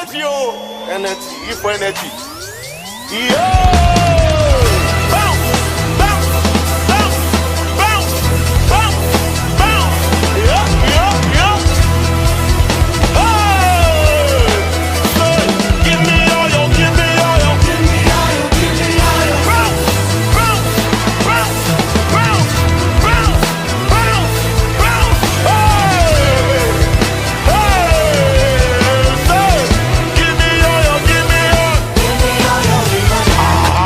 energy, oh, energy, if energy. Yo! Bounce, bounce, bounce, bounce, bounce, bounce. Yup, yup, yup. Hey! Say, give me all your, give me all your, give me all your, give me all your. Bounce, bounce, bounce, bounce, bounce, bounce, bounce. Hey! Hey! Say, give me all your, give me all. Give me all your, give me all.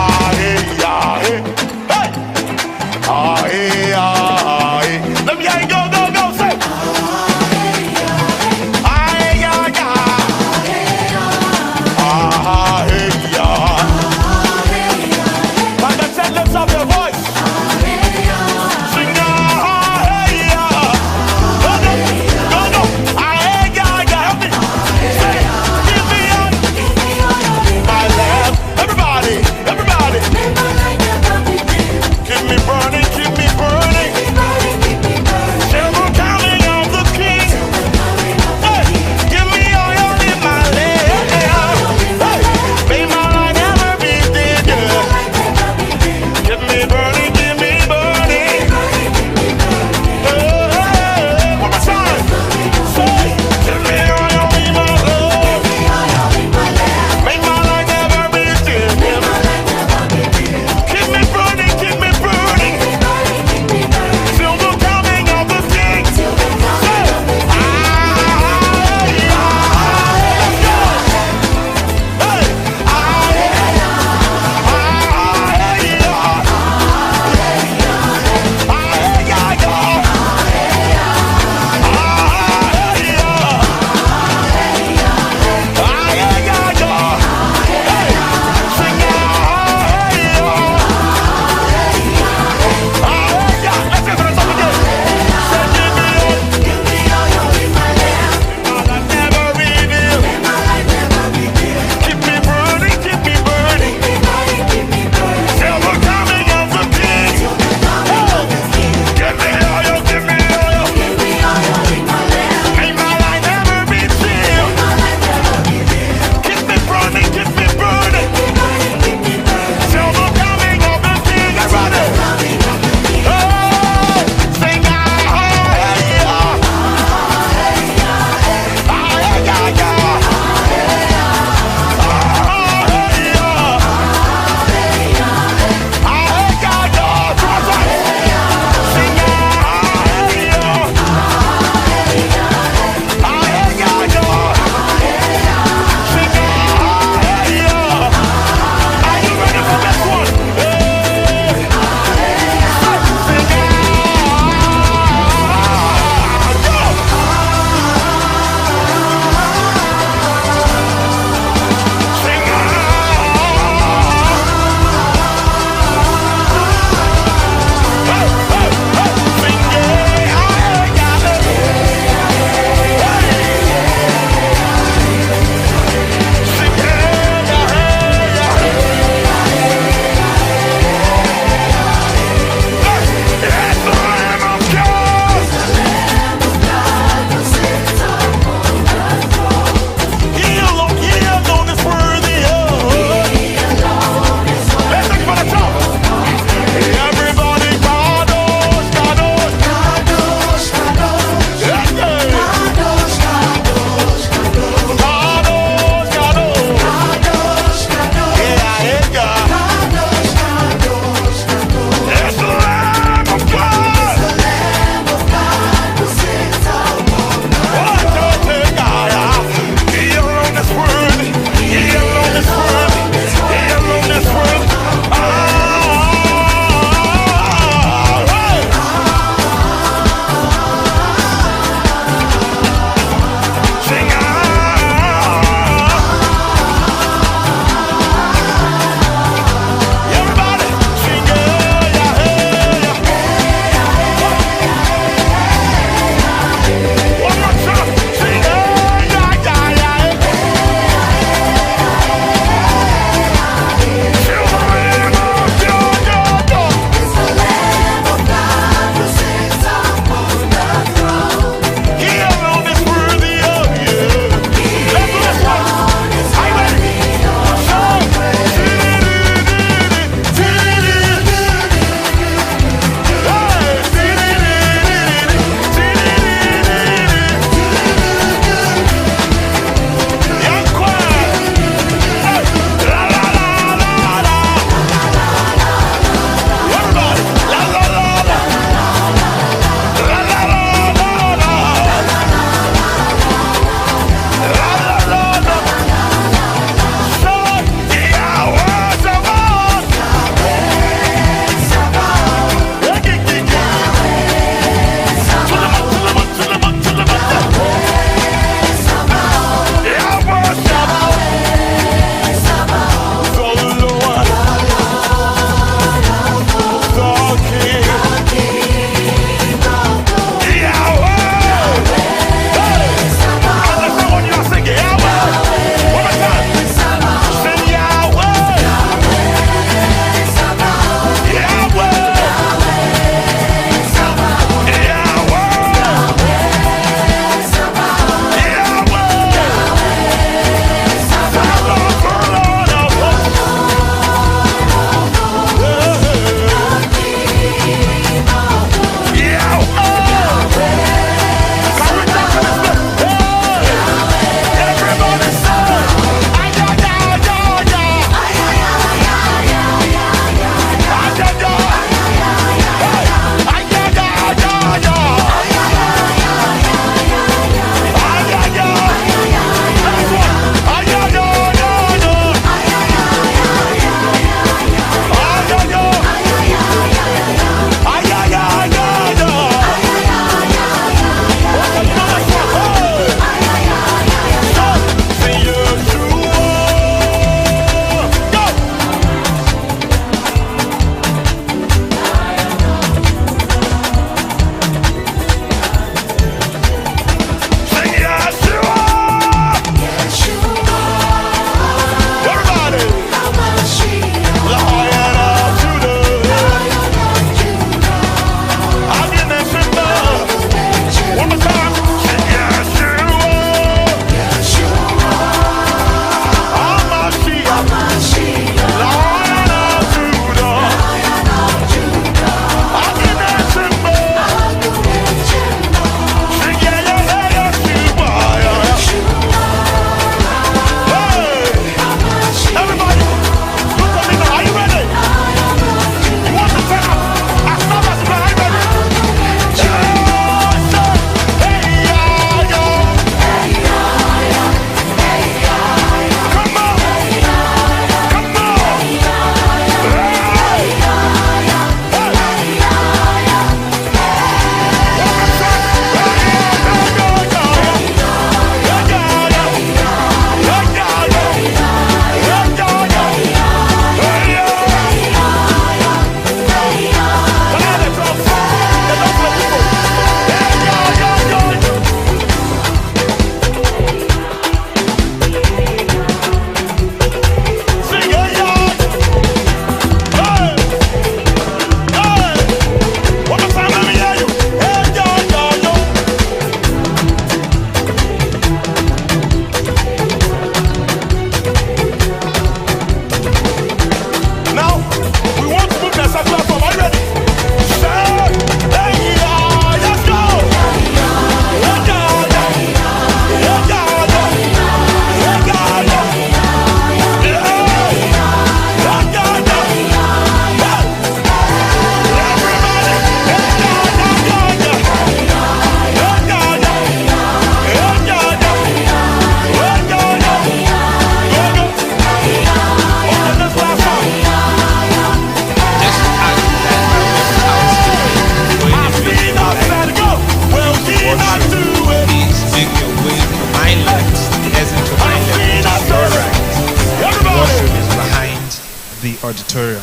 the auditorium.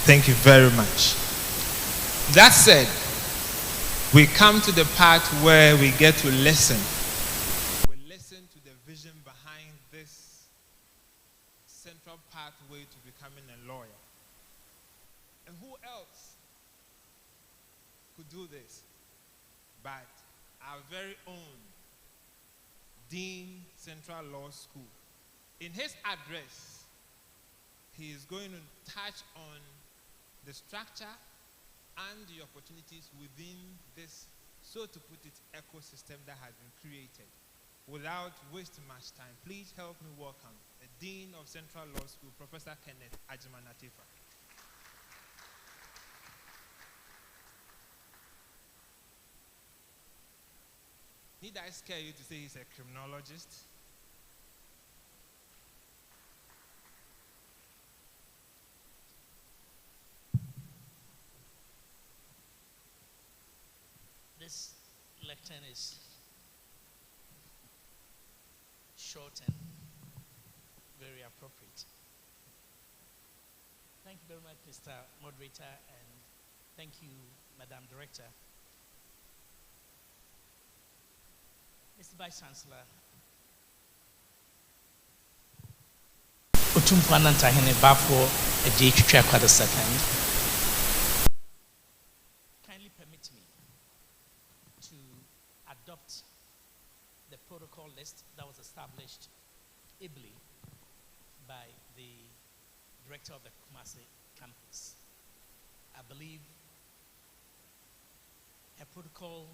Thank you very much. That said, we come to the part where we get to listen. We listen to the vision behind this central pathway to becoming a lawyer. And who else could do this but our very own Dean Central Law School? In his address, he is going to touch on the structure and the opportunities within this, so to put it, ecosystem that has been created. Without wasting much time, please help me welcome the Dean of Central Law School, Professor Kenneth Agyeman-Atefa. Need I scare you to say he's a criminologist? This lectern is short and very appropriate. Thank you very much, Mr. Moderator, and thank you, Madam Director. Mr. Vice Chancellor, Otumfuo Nantahene Bafo Ejei Twitwa II, kindly permit me to adopt the protocol list that was established ably by the director of the Kumasi campus. I believe a protocol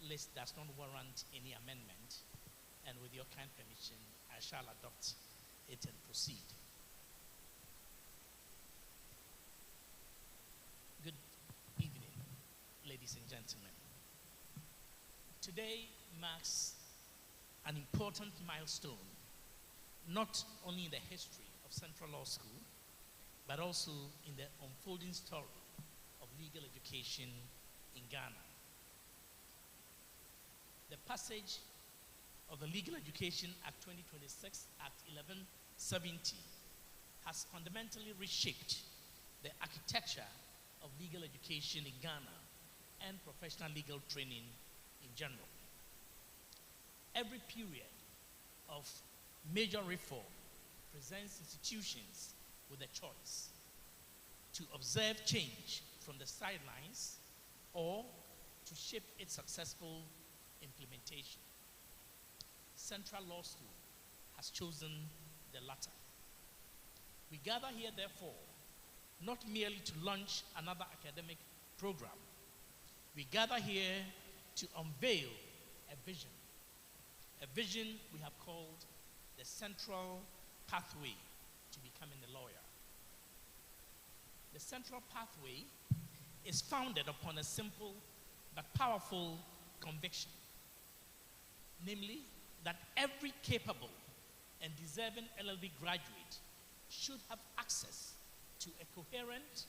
list does not warrant any amendment, and with your kind permission, I shall adopt it and proceed. Good evening, ladies and gentlemen. Today marks an important milestone, not only in the history of Central Law School, but also in the unfolding story of legal education in Ghana. The passage of the Legal Education Act 2026, Act 1170, has fundamentally reshaped the architecture of legal education in Ghana and professional legal training in general. Every period of major reform presents institutions with a choice: to observe change from the sidelines or to shape its successful implementation. Central Law School has chosen the latter. We gather here, therefore, not merely to launch another academic program. We gather here to unveil a vision we have called the Central Pathway to Becoming a Lawyer. The Central Pathway is founded upon a simple but powerful conviction, namely that every capable and deserving LLB graduate should have access to a coherent,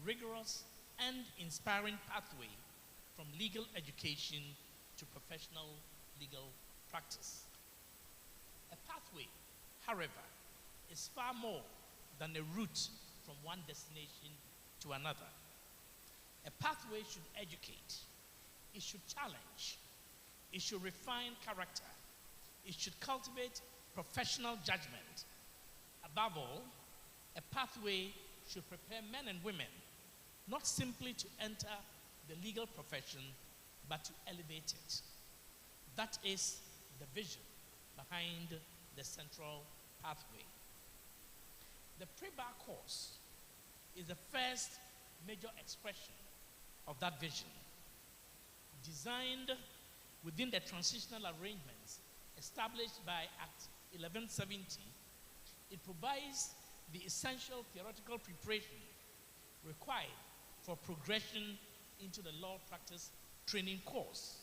rigorous, and inspiring pathway from legal education to professional legal practice. A pathway, however, is far more than a route from one destination to another. A pathway should educate, it should challenge, it should refine character, it should cultivate professional judgment. Above all, a pathway should prepare men and women not simply to enter the legal profession, but to elevate it. That is the vision behind the Central Pathway. The pre-bar course is the first major expression of that vision. Designed within the transitional arrangements established by Act 1170, it provides the essential theoretical preparation required for progression into the law practice training course,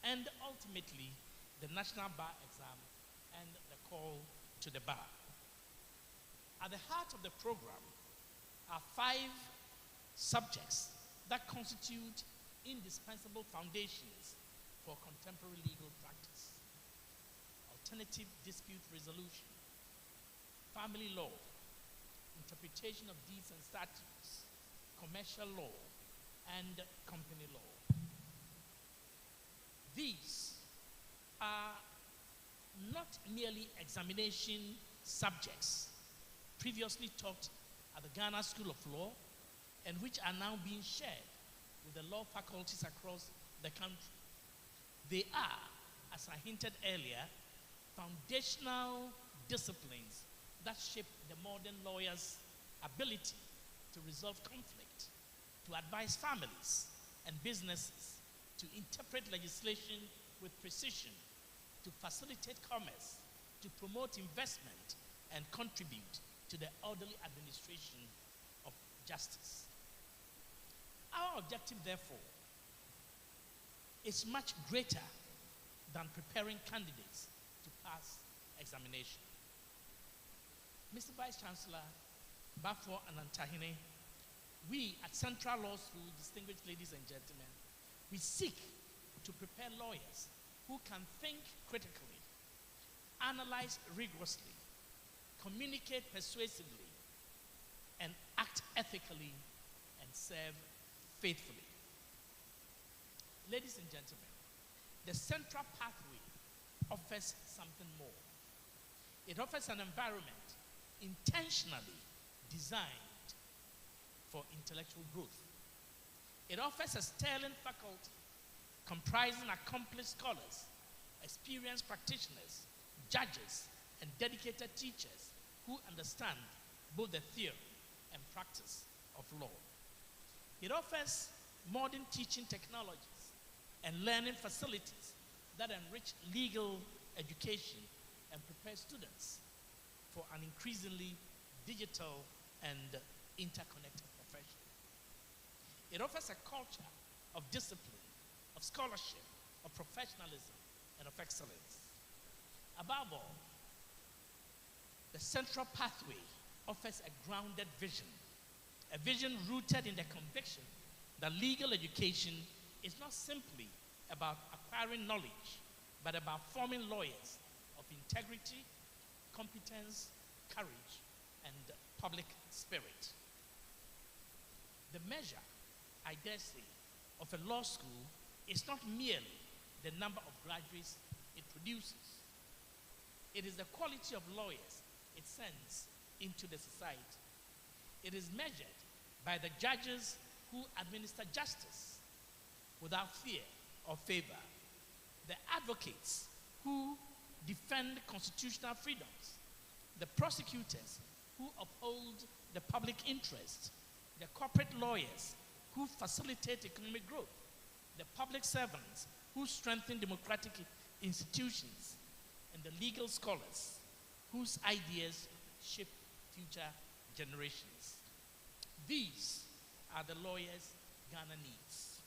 and ultimately the National Bar Exam and the call to the bar. At the heart of the program are 5 subjects that constitute indispensable foundations for contemporary legal practice: alternative dispute resolution, family law, interpretation of deeds and statutes, commercial law, and company law. These are not merely examination subjects previously taught at the Ghana School of Law and which are now being shared with the law faculties across the country. They are, as I hinted earlier, foundational disciplines that shape the modern lawyer's ability to resolve conflict, to advise families and businesses, to interpret legislation with precision, to facilitate commerce, to promote investment, and contribute to the orderly administration of justice. Our objective, therefore, is much greater than preparing candidates to pass examination. Mr. Vice Chancellor, Bafo and Antahine, we at Central Law School, distinguished ladies and gentlemen, we seek to prepare lawyers who can think critically, analyze rigorously, communicate persuasively, and act ethically and serve faithfully. Ladies and gentlemen, the Central Pathway offers something more. It offers an environment intentionally designed for intellectual growth. It offers a sterling faculty comprising accomplished scholars, experienced practitioners, judges, and dedicated teachers who understand both the theory and practice of law. It offers modern teaching technologies and learning facilities that enrich legal education and prepare students for an increasingly digital and interconnected profession. It offers a culture of discipline, of scholarship, of professionalism, and of excellence. Above all, the Central Pathway offers a grounded vision, a vision rooted in the conviction that legal education is not simply about acquiring knowledge, but about forming lawyers of integrity, competence, courage, and public spirit. The measure, I dare say, of a law school is not merely the number of graduates it produces. It is the quality of lawyers it sends into the society. It is measured by the judges who administer justice without fear or favor, the advocates who defend constitutional freedoms, the prosecutors who uphold the public interest, the corporate lawyers who facilitate economic growth, the public servants who strengthen democratic institutions, and the legal scholars whose ideas shape future generations. These are the lawyers Ghana needs.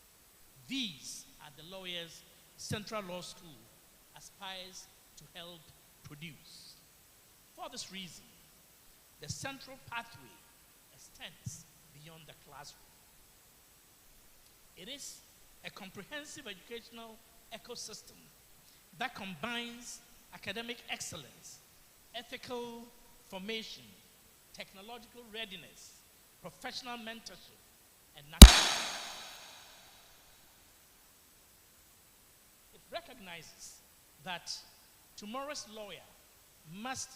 These are the lawyers Central Law School aspires to help produce. For this reason, the Central Pathway extends beyond the classroom. It is a comprehensive educational ecosystem that combines academic excellence, ethical formation, technological readiness, professional mentorship, and national. It recognizes that tomorrow's lawyer must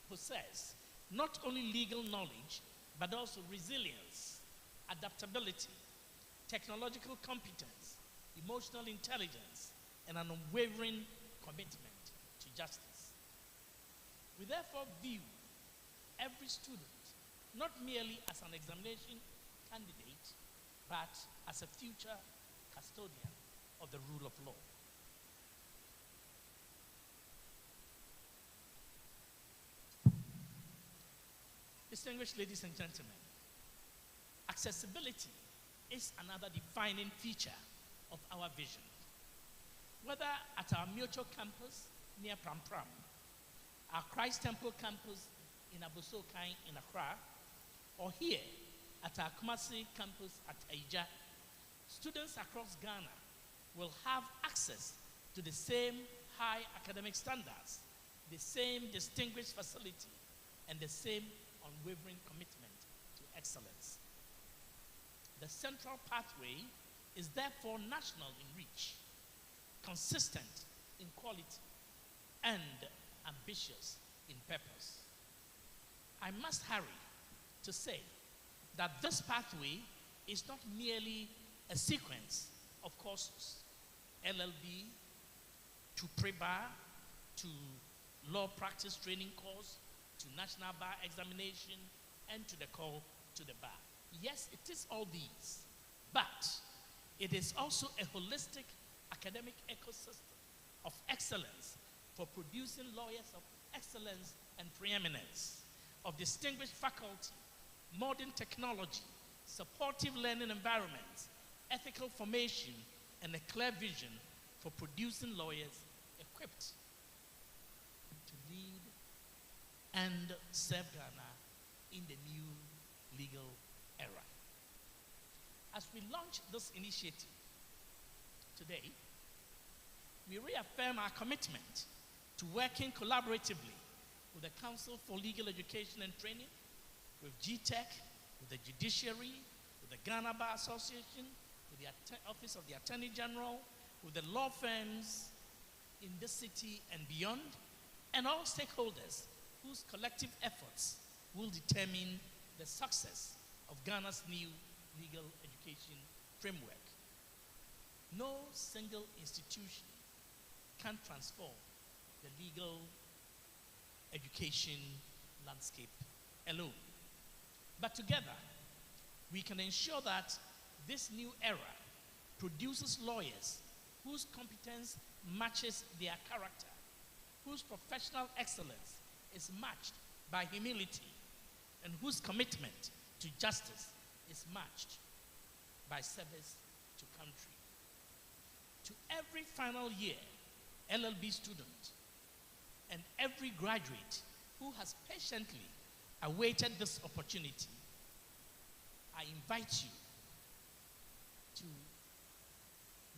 possess not only legal knowledge, but also resilience, adaptability, technological competence, emotional intelligence, and an unwavering commitment to justice. We therefore view every student not merely as an examination candidate, but as a future custodian of the rule of law. Distinguished ladies and gentlemen, accessibility is another defining feature of our vision. Whether at our Mutual campus near Pram Pram, our Christ Temple campus in Abosokai in Accra, or here at our Kumasi campus at Aija, students across Ghana will have access to the same high academic standards, the same distinguished facility, and the same unwavering commitment to excellence. The central pathway is therefore national in reach, consistent in quality, and ambitious in purpose. I must hurry to say that this pathway is not merely a sequence of courses, LLB to pre-bar, to law practice training course, to national bar examination, and to the call to the bar. Yes, it is all these, but it is also a holistic academic ecosystem of excellence for producing lawyers of excellence and preeminence, of distinguished faculty, modern technology, supportive learning environments, ethical formation, and a clear vision for producing lawyers equipped to lead and serve Ghana in the new legal era. As we launch this initiative today, we reaffirm our commitment to working collaboratively with the Council for Legal Education and Training, with GTEC, with the Judiciary, with the Ghana Bar Association, with the Office of the Attorney General, with the law firms in this city and beyond, and all stakeholders whose collective efforts will determine the success of Ghana's new legal education framework. No single institution can transform the legal education landscape alone. But together, we can ensure that this new era produces lawyers whose competence matches their character, whose professional excellence is matched by humility, and whose commitment to justice is matched by service to country. To every final year LLB student and every graduate who has patiently awaited this opportunity, I invite you to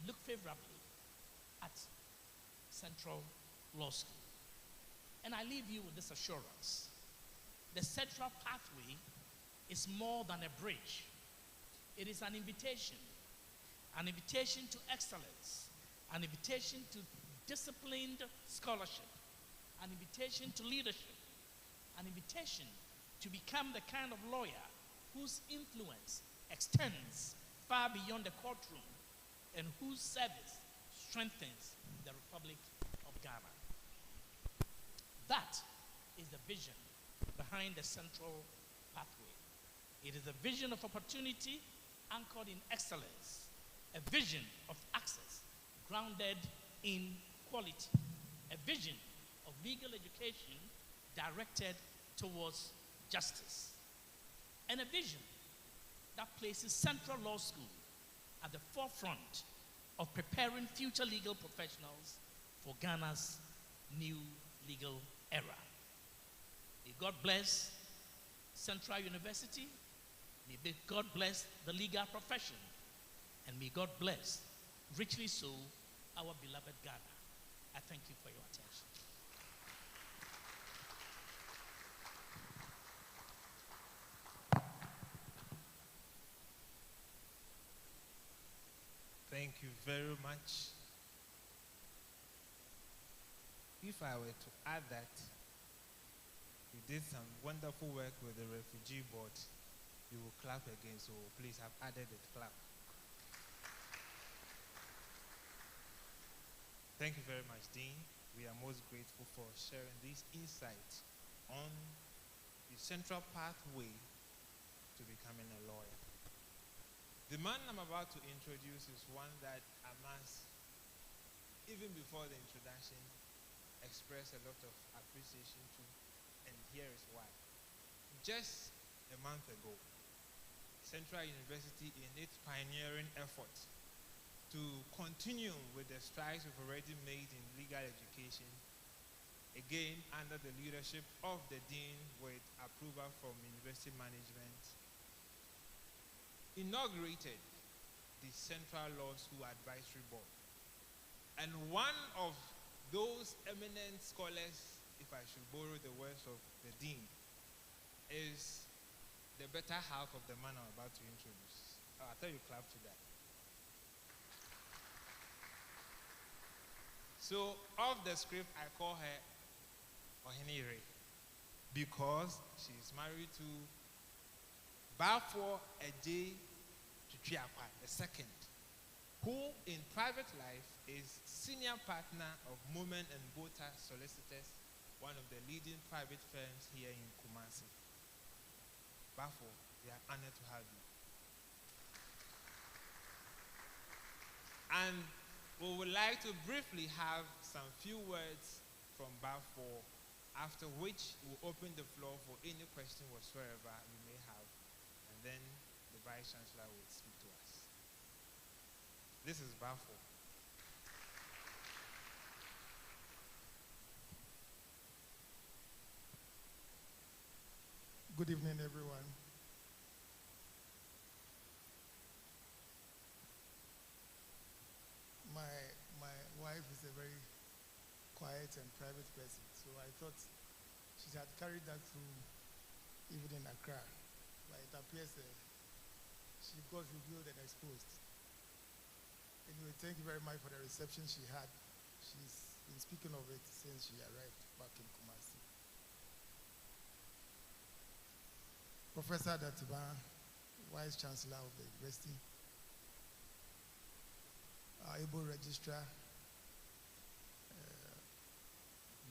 look favorably at Central Law School. And I leave you with this assurance. The Central Pathway is more than a bridge. It is an invitation to excellence, an invitation to disciplined scholarship, an invitation to leadership, an invitation to become the kind of lawyer whose influence extends far beyond the courtroom and whose service strengthens the Republic of Ghana. That is the vision behind the Central Pathway. It is a vision of opportunity anchored in excellence, a vision of access grounded in quality, a vision of legal education directed towards justice, and a vision that places Central Law School at the forefront of preparing future legal professionals for Ghana's new legal era. May God bless Central University. May God bless the legal profession. And may God bless, richly so, our beloved Ghana. I thank you for your attention. Thank you very much. If I were to add that you did some wonderful work with the Refugee Board, you will clap again, so please have added it, clap. Thank you very much, Dean. We are most grateful for sharing these insights on the central pathway to becoming a lawyer. The man I'm about to introduce is one that I must, even before the introduction, express a lot of appreciation to, and here is why. Just a month ago, Central University, in its pioneering effort to continue with the strides we've already made in legal education, again under the leadership of the Dean with approval from University Management, inaugurated the Central Law School Advisory Board. And one of those eminent scholars, if I should borrow the words of the Dean, is the better half of the man I'm about to introduce. Oh, I thought you clapped to that. So, off the script, I call her Ohenire because she's married to Bafo Eje Tutriakwa, the second, who in private life is senior partner of Moment and Bota Solicitors, one of the leading private firms here in Kumasi. Bafo, we are honored to have you. And we would like to briefly have some few words from Bafo, after which we'll open the floor for any question whatsoever you may have, and then the Vice Chancellor will speak to us. This is Bafo. Good evening, everyone. My wife is a very quiet and private person, so I thought she had carried that through even in Accra, but it appears she got revealed and exposed. Anyway, thank you very much for the reception she had. She's been speaking of it since she arrived back in Kumasi. Professor Datiba, Vice Chancellor of the University, our able registrar,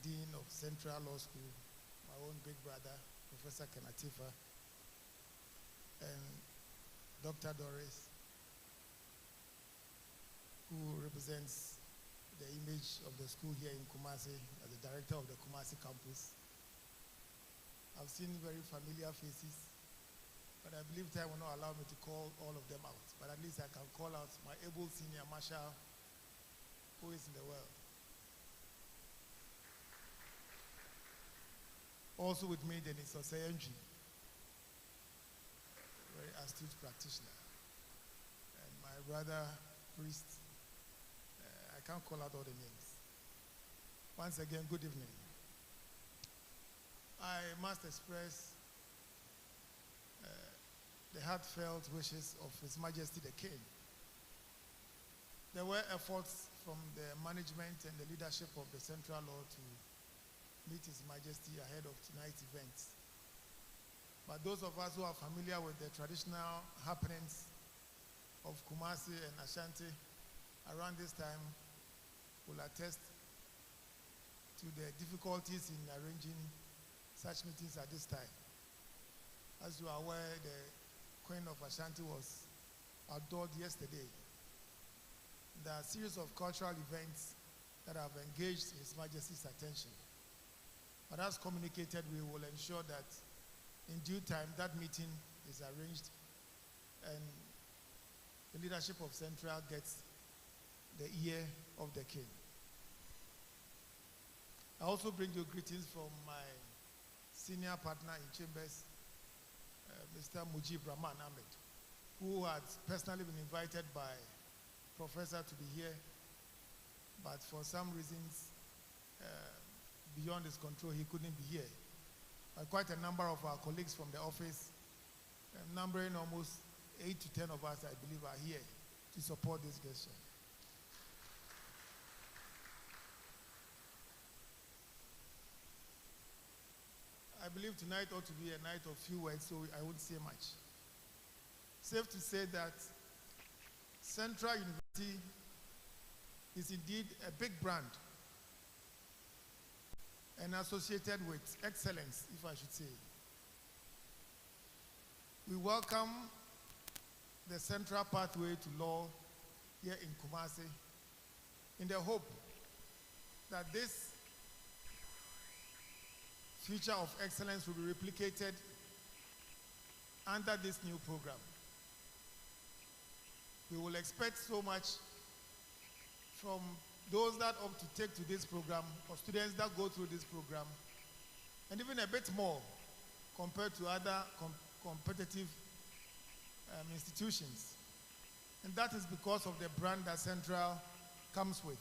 Dean of Central Law School, my own big brother, Professor Kenatifa, and Dr. Doris, who represents the image of the school here in Kumasi as the director of the Kumasi campus. I've seen very familiar faces, but I believe time will not allow me to call all of them out. But at least I can call out my able senior marshal, who is in the world. Also with me, Denis Oseyenji, very astute practitioner. And my brother, priest, I can't call out all the names. Once again, good evening. I must express the heartfelt wishes of His Majesty the King. There were efforts from the management and the leadership of the Central Law to meet His Majesty ahead of tonight's event. But those of us who are familiar with the traditional happenings of Kumasi and Ashanti around this time will attest to the difficulties in arranging such meetings at this time. As you are aware, the Queen of Ashanti was adored yesterday. There are a series of cultural events that have engaged His Majesty's attention. But as communicated, we will ensure that in due time that meeting is arranged and the leadership of Central gets the ear of the King. I also bring you greetings from my senior partner in Chambers, Mr. Mujib Rahman Ahmed, who had personally been invited by Professor to be here, but for some reasons beyond his control, he couldn't be here. But quite a number of our colleagues from the office, numbering almost 8 to 10 of us, I believe, are here to support this gesture. I believe tonight ought to be a night of few words, so I won't say much. Safe to say that Central University is indeed a big brand and associated with excellence, if I should say. We welcome the Central Pathway to Law here in Kumasi in the hope that this future of excellence will be replicated under this new program. We will expect so much from those that opt to take to this program, or students that go through this program, and even a bit more compared to other competitive institutions. And that is because of the brand that Central comes with.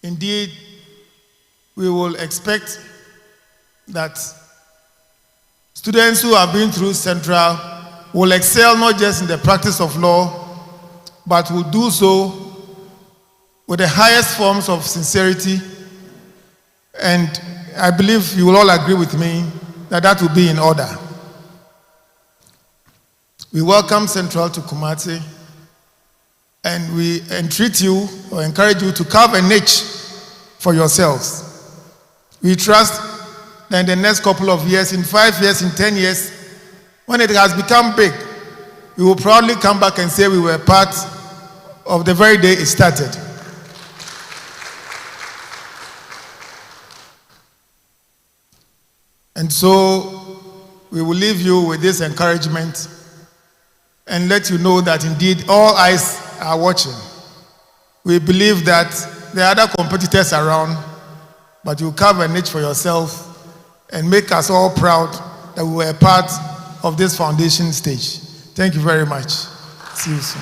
Indeed, we will expect that Students who have been through Central will excel not just in the practice of law, but will do so with the highest forms of sincerity. And I believe you will all agree with me that that will be in order. We welcome Central to Kumasi, and we entreat you or encourage you to carve a niche for yourselves. We trust that in the next couple of years, in 5 years, in 10 years, when it has become big, we will proudly come back and say we were part of the very day it started. And so we will leave you with this encouragement and let you know that indeed all eyes are watching. We believe that there are other competitors around, but you carve a niche for yourself and make us all proud that we were a part of this foundation stage. Thank you very much. See you soon.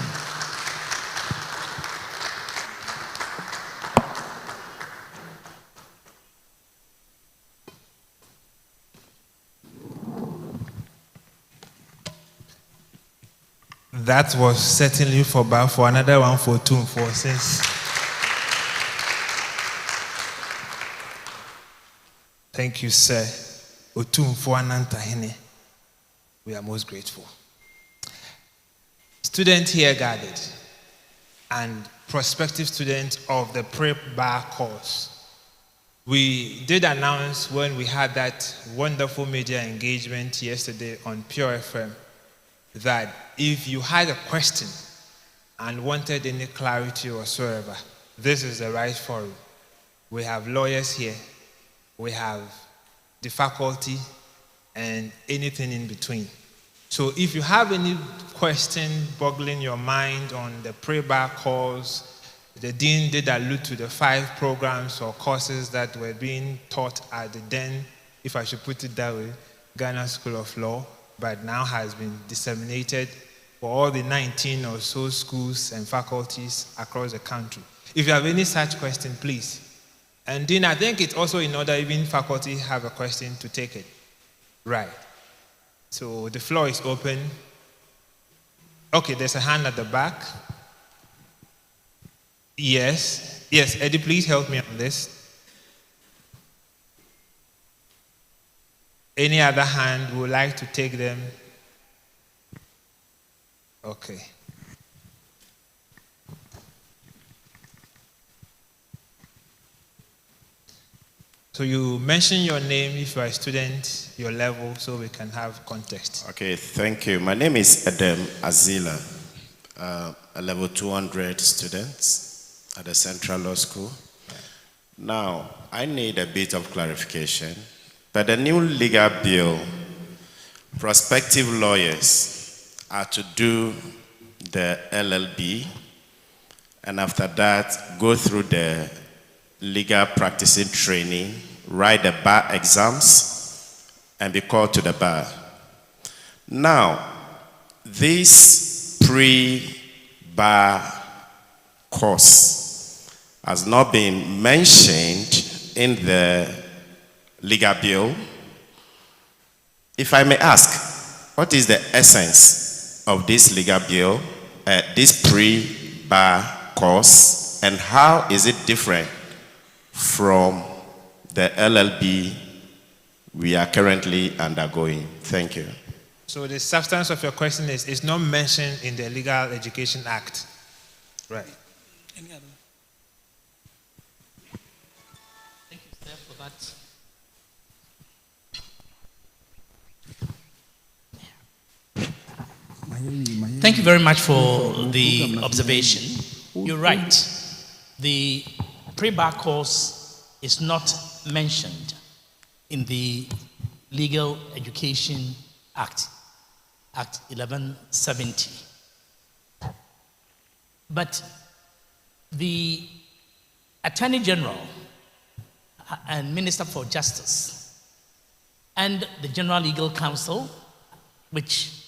That was certainly for Ba, for another one for Tum, for since. Thank you, sir. Otum for Anantahene. We are most grateful. Students here gathered and prospective students of the Prep Bar course. We did announce when we had that wonderful media engagement yesterday on Pure FM that if you had a question and wanted any clarity whatsoever, this is the right forum. We have lawyers here, we have the faculty, and anything in between. So if you have any question boggling your mind on the pre-bar course, the dean did allude to the 5 programs or courses that were being taught at the then, if I should put it that way, Ghana School of Law, but now has been disseminated for all the 19 or so schools and faculties across the country. If you have any such question, please. And then I think it's also in order even faculty have a question to take it. Right. So the floor is open. Okay, there's a hand at the back. Yes. Yes, Eddie, please help me on this. Any other hand would like to take them? Okay. So you mention your name if you are a student, your level, so we can have context. Okay, thank you. My name is Adam Azila, a level 200 student at the Central Law School. Now, I need a bit of clarification. But the new legal bill, prospective lawyers are to do the LLB, and after that, go through the legal practicing training, write the bar exams, and be called to the bar. Now, this pre-bar course has not been mentioned in the legal bill. If I may ask, what is the essence of this legal bill, this pre-bar course, and how is it different from the LLB we are currently undergoing? Thank you. So the substance of your question is, it's not mentioned in the Legal Education Act. Right. Any other? Thank you, sir, for that. Thank you very much for the observation. You're right. The pre-bar course is not mentioned in the Legal Education Act, Act 1170. But the Attorney General and Minister for Justice and the General Legal Counsel, which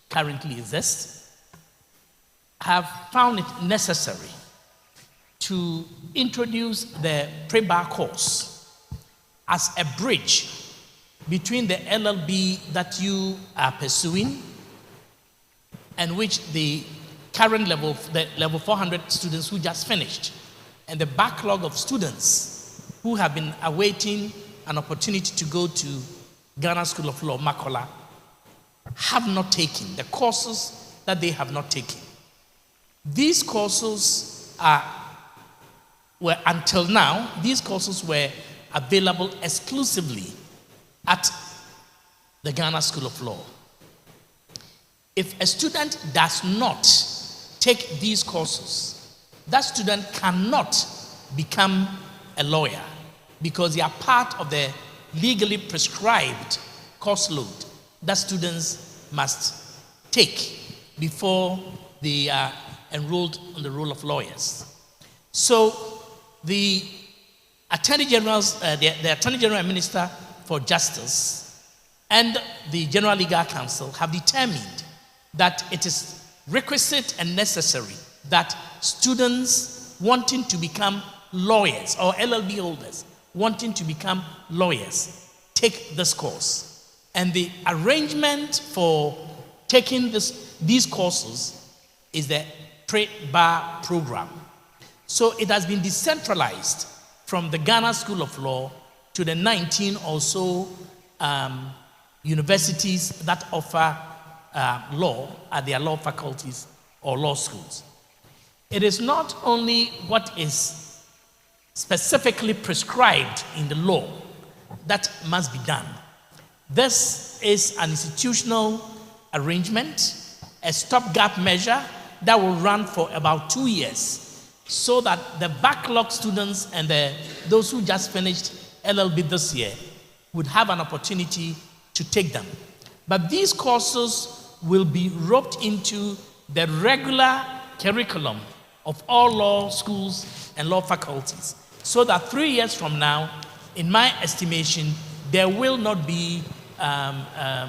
currently exists, have found it necessary to introduce the pre-bar course as a bridge between the LLB that you are pursuing and which the current level, the level 400 students who just finished, and the backlog of students who have been awaiting an opportunity to go to Ghana School of Law, Makola, have not taken, the courses that they have not taken. These courses were, until now, these courses were available exclusively at the Ghana School of Law. If a student does not take these courses, that student cannot become a lawyer because they are part of the legally prescribed course load that students must take before they are enrolled on the roll of lawyers. So the Attorney General's, the Attorney General and Minister for Justice and the General Legal Counsel have determined that it is requisite and necessary that students wanting to become lawyers or LLB holders wanting to become lawyers take this course. And the arrangement for taking these courses is the pre-bar program. So it has been decentralized from the Ghana School of Law to the 19 or so universities that offer law at their law faculties or law schools. It is not only what is specifically prescribed in the law that must be done. This is an institutional arrangement, a stopgap measure that will run for about 2 years so that the backlog students and those who just finished LLB this year would have an opportunity to take them. But these courses will be roped into the regular curriculum of all law schools and law faculties, so that 3 years from now, in my estimation, there will not be a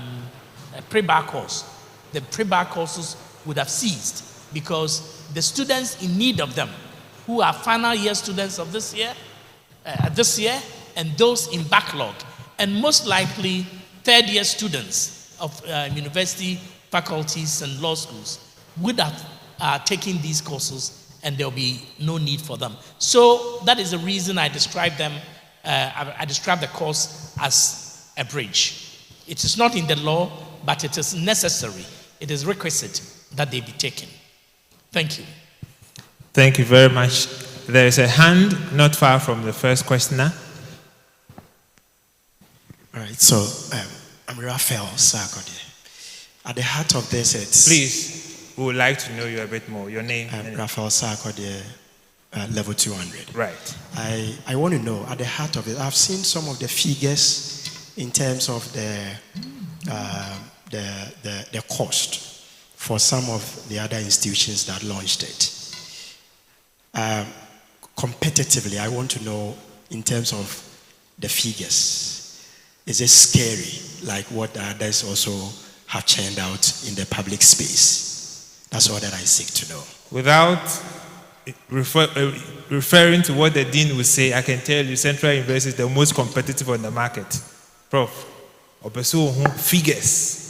pre-bar course. The pre-bar courses would have ceased because the students in need of them, who are final year students of this year, and those in backlog, and most likely third year students of university faculties and law schools would have taken these courses, and there'll be no need for them. So that is the reason I describe them. I describe the course as a bridge. It is not in the law, but it is necessary. It is requisite that they be taken. Thank you. Thank you very much. There is a hand not far from the first questioner. All right, so I'm Raphael Sarkodie. At the heart of this, it's... Please, we would like to know you a bit more. Your name? Raphael Sarkodie, level 200. Right. I want to know, at the heart of it, I've seen some of the figures in terms of the cost for some of the other institutions that launched it. Competitively, I want to know in terms of the figures. Is it scary, like what others also have churned out in the public space? That's all that I seek to know. Without referring to what the dean would say, I can tell you Central University is the most competitive on the market. Prof, figures.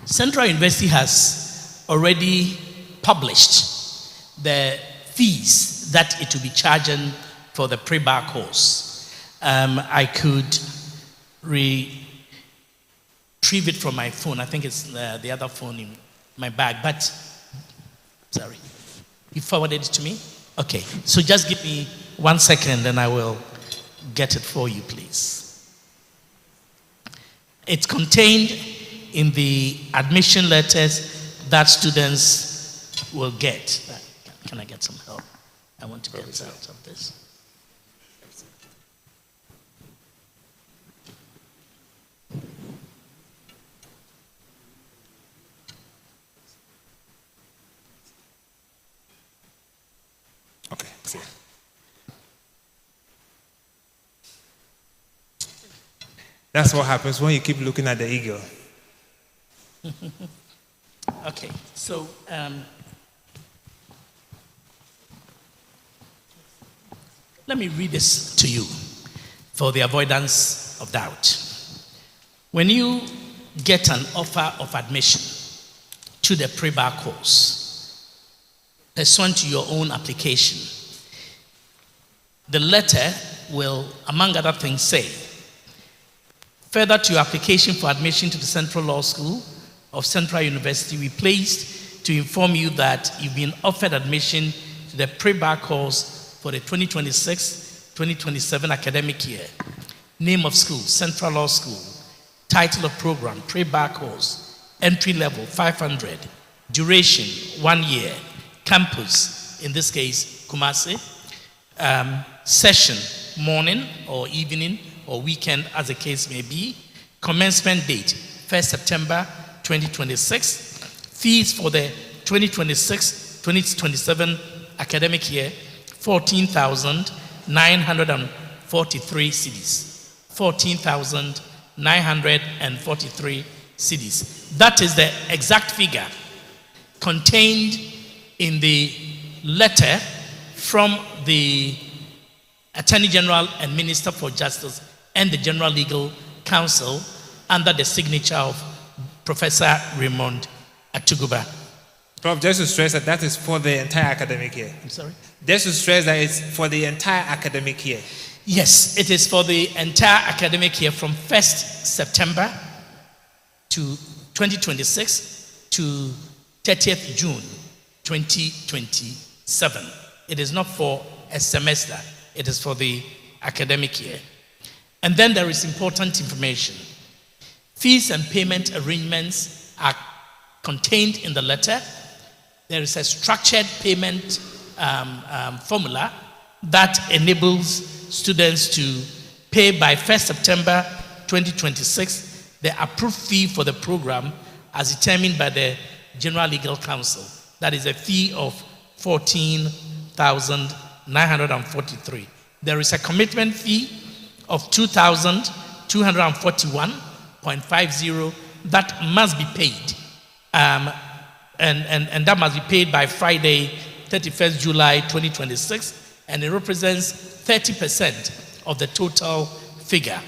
Central University has already published the fees that it will be charging for the pre-bar course. I could retrieve it from my phone. I think it's the other phone in my bag, but sorry. You forwarded it to me? Okay, so just give me 1 second and I will get it for you, please. It's contained in the admission letters that students will get. Can I get some help? I want to get out of this. Okay, see. That's what happens when you keep looking at the eagle. Okay, so Let me read this to you for the avoidance of doubt. When you get an offer of admission to the pre-bar course, pursuant to your own application, the letter will, among other things, say, further to your application for admission to the Central Law School of Central University, we pleased to inform you that you've been offered admission to the pre-bar course for the 2026-2027 academic year. Name of school, Central Law School. Title of program, pre-bar course. Entry level, 500. Duration, 1 year. Campus, in this case, Kumasi. Session, morning or evening or weekend, as the case may be. Commencement date, 1st September 2026. Fees for the 2026-2027 academic year, 14,943 cedis. 14,943 cedis. That is the exact figure contained in the letter from the Attorney General and Minister for Justice and the General Legal Counsel under the signature of Professor Raymond Atuguba. Prof, just to stress that is for the entire academic year. I'm sorry? Just to stress that it's for the entire academic year. Yes, it is for the entire academic year from 1st September to 2026 to 30th June 2027. It is not for a semester. It is for the academic year. And then there is important information. Fees and payment arrangements are contained in the letter. There is a structured payment formula that enables students to pay by 1st September 2026 the approved fee for the program as determined by the General Legal Counsel. That is a fee of 14,943. There is a commitment fee of 2,241.50 that must be paid. And that must be paid by Friday, 31st July 2026, and it represents 30% of the total figure.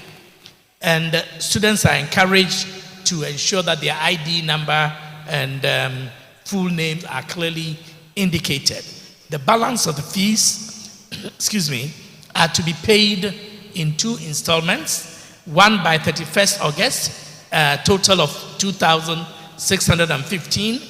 And students are encouraged to ensure that their ID number and full names are clearly indicated. The balance of the fees, are to be paid in 2 installments, one by 31st August, a total of 2,615,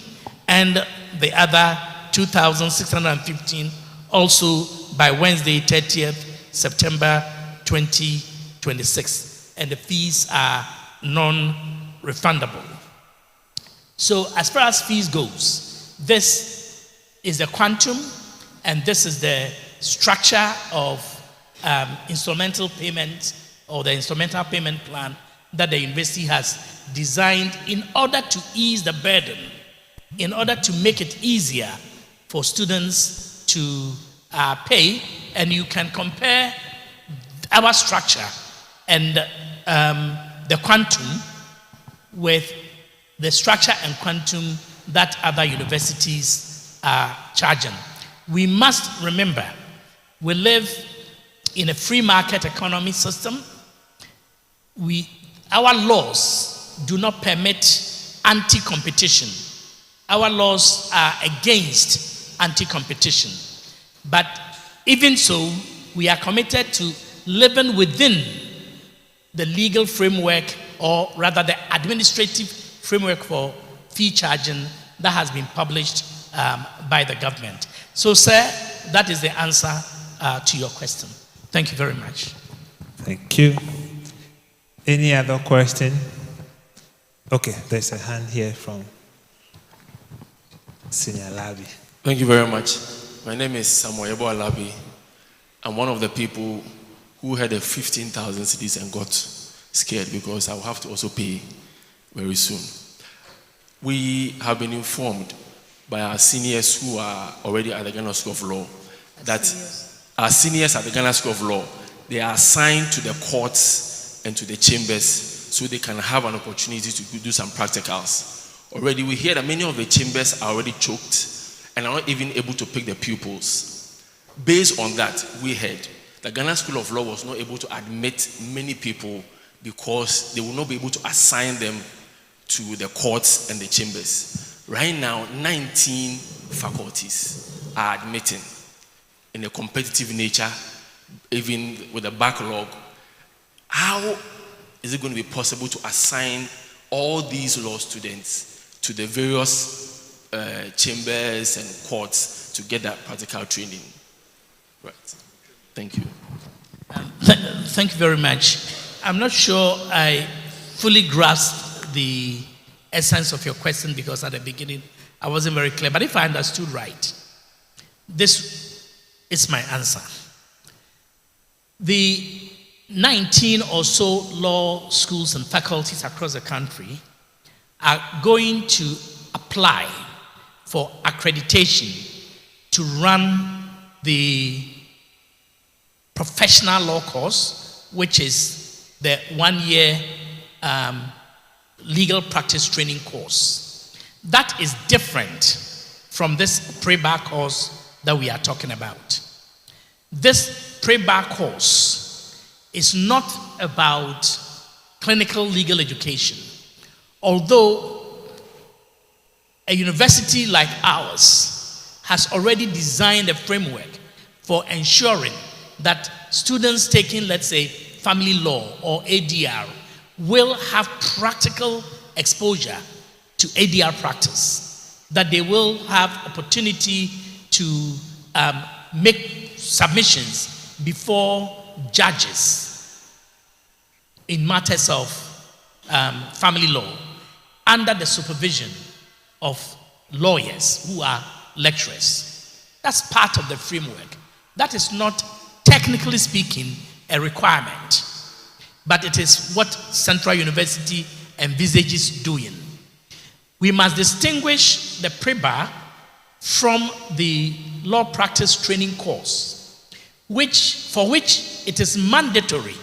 and the other 2,615 also by Wednesday, 30th September 2026. And the fees are non-refundable. So as far as fees goes, this is the quantum and this is the structure of instrumental payment or the instrumental payment plan that the university has designed in order to ease the burden, in order to make it easier for students to pay. And you can compare our structure and the quantum with the structure and quantum that other universities are charging. We must remember, we live in a free market economy system. Our laws do not permit anti-competition. Our laws are against anti-competition. But even so, we are committed to living within the legal framework, or rather the administrative framework for fee charging that has been published by the government. So, sir, that is the answer to your question. Thank you very much. Thank you. Any other question? Okay, there's a hand here from Senior Alabi. Thank you very much. My name is Samuel Yebo Alabi. I'm one of the people who had a 15,000 cedis and got scared because I will have to also pay very soon. We have been informed by our seniors who are already at the Ghana School of Law that our seniors at the Ghana School of Law, they are assigned to the courts and to the chambers so they can have an opportunity to do some practicals. Already we hear that many of the chambers are already choked and are not even able to pick the pupils. Based on that, we heard the Ghana School of Law was not able to admit many people because they will not be able to assign them to the courts and the chambers. Right now, 19 faculties are admitting in a competitive nature, even with a backlog. How is it going to be possible to assign all these law students to the various chambers and courts to get that practical training? Right. Thank you. Thank you very much. I'm not sure I fully grasped the essence of your question because at the beginning I wasn't very clear. But if I understood right, this is my answer. The 19 or so law schools and faculties across the country are going to apply for accreditation to run the professional law course, which is the 1-year legal practice training course. That is different from this pre-bar course that we are talking about. This pre-bar course is not about clinical legal education. Although a university like ours has already designed a framework for ensuring that students taking, let's say, family law or ADR will have practical exposure to ADR practice, that they will have opportunity to make submissions before judges in matters of family law under the supervision of lawyers who are lecturers. That's part of the framework. That is not, technically speaking, a requirement, but it is what Central University envisages doing. We must distinguish the pre-bar from the law practice training course, for which it is mandatory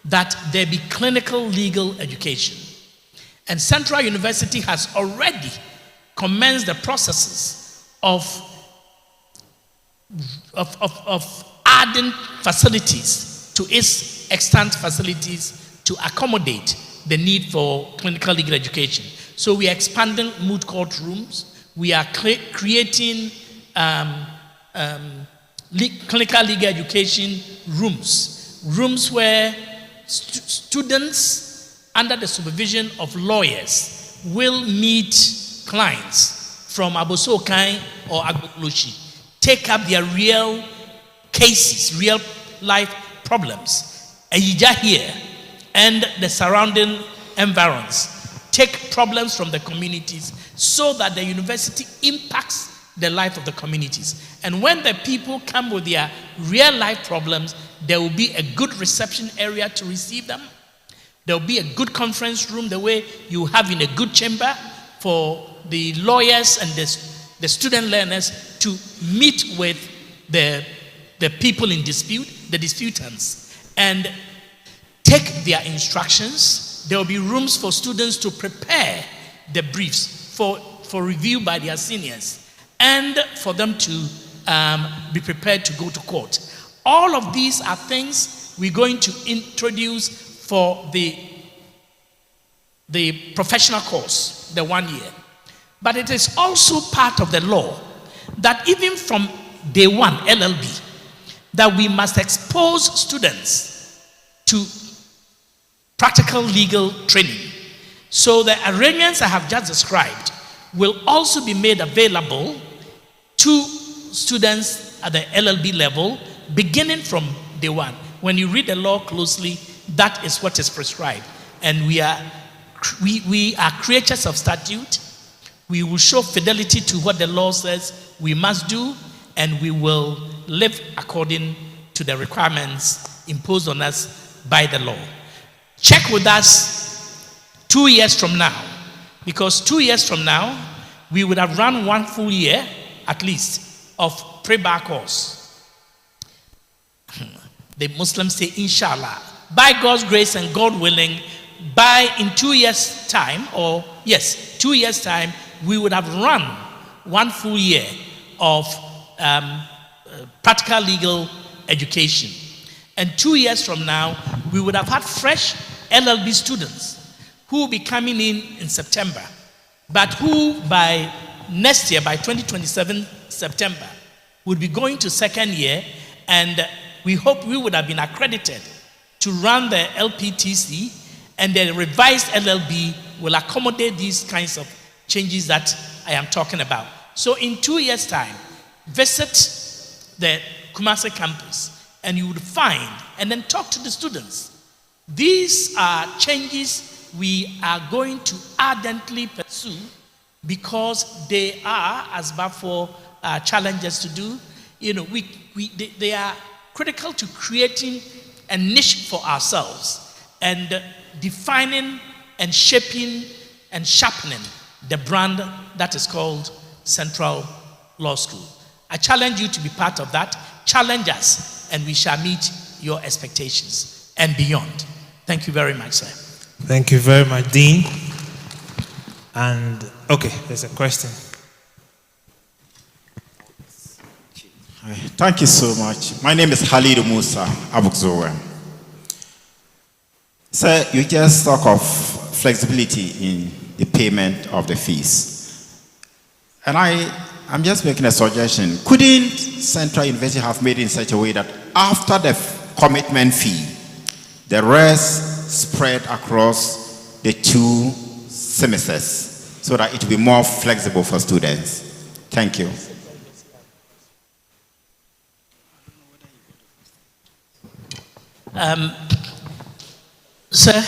that there be clinical legal education. And Central University has already commenced the processes of adding facilities to its extant facilities to accommodate the need for clinical legal education. So we are expanding moot court rooms. We are creating clinical legal education rooms where students under the supervision of lawyers will meet clients from Abosokai or Agbokloshi, take up their real cases, real life problems, Ayija here and the surrounding environs, take problems from the communities so that the university impacts the life of the communities. And when the people come with their real life problems, there will be a good reception area to receive them. There will be a good conference room, the way you have in a good chamber for the lawyers and the student learners to meet with the people in dispute, the disputants, and take their instructions. There will be rooms for students to prepare the briefs for review by their seniors and for them to be prepared to go to court. All of these are things we're going to introduce for the professional course, the 1 year. But it is also part of the law that even from day one, LLB, that we must expose students to practical legal training. So the arrangements I have just described will also be made available to students at the LLB level, beginning from day one. When you read the law closely, that is what is prescribed. And we are creatures of statute. We will show fidelity to what the law says we must do, and we will live according to the requirements imposed on us by the law. Check with us 2 years from now, because 2 years from now, we would have run 1 full year, at least, of pre-bar course. The Muslims say, inshallah, by God's grace and God willing, in 2 years' time, 2 years' time, we would have run 1 full year of practical legal education. And 2 years from now, we would have had fresh LLB students who will be coming in September, but who by next year, by 2027 September, would be going to second year, and we hope we would have been accredited to run the LPTC, and the revised LLB will accommodate these kinds of changes that I am talking about. So in 2 years' time, visit the Kumasi campus and you would find, and then talk to the students. These are changes we are going to ardently pursue because they are, as Bafo challenges to do, they are critical to creating a niche for ourselves and defining and shaping and sharpening the brand that is called Central Law School. I challenge you to be part of that. Challenge us, and we shall meet your expectations and beyond. Thank you very much, sir. Thank you very much, Dean. And, okay, there's a question. Hi, thank you so much. My name is Khalid Musa Abukzowe. Sir, you just talk of flexibility in the payment of the fees. And I'm just making a suggestion. Couldn't Central University have made it in such a way that after the commitment fee, the rest spread across the 2 semesters so that it will be more flexible for students? Thank you. Sir,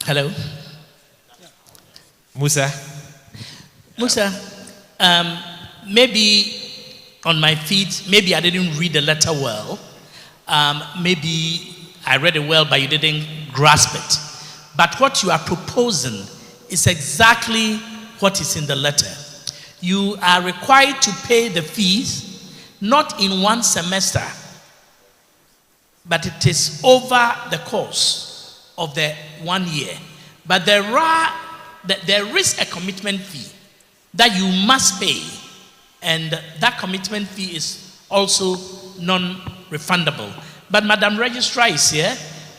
hello. Musa. Maybe on my feet, maybe I didn't read the letter well. Maybe I read it well, but you didn't grasp it. But what you are proposing is exactly what is in the letter. You are required to pay the fees, not in one semester, but it is over the course of the 1 year. But there is a commitment fee that you must pay, and that commitment fee is also non-refundable. But Madam Registrar is here.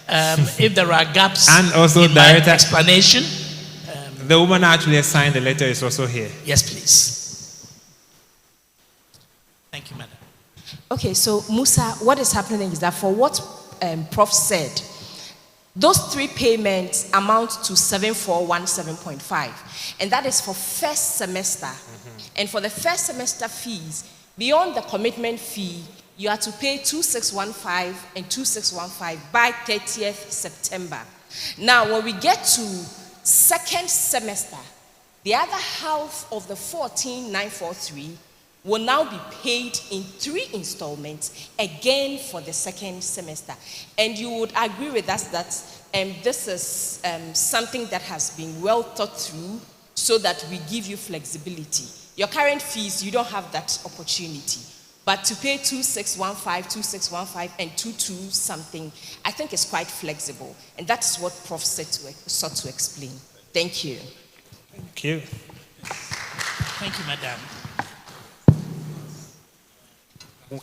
If there are gaps and also in my Director, explanation. The woman actually signed the letter is also here. Yes, please. Thank you, Madam. Okay, so Musa, what is happening is that for what Prof said, those 3 payments amount to 7417.5, and that is for first semester. And for the first semester fees, beyond the commitment fee, you are to pay 2615 and 2615 by 30th September. Now, when we get to second semester, the other half of the 14,943 will now be paid in 3 installments, again for the second semester. And you would agree with us that this is something that has been well thought through so that we give you flexibility. Your current fees, you don't have that opportunity. But to pay 2615, 2615, and 22 something, I think is quite flexible. And that's what Prof sought to explain. Thank you. Thank you. Thank you, Madam.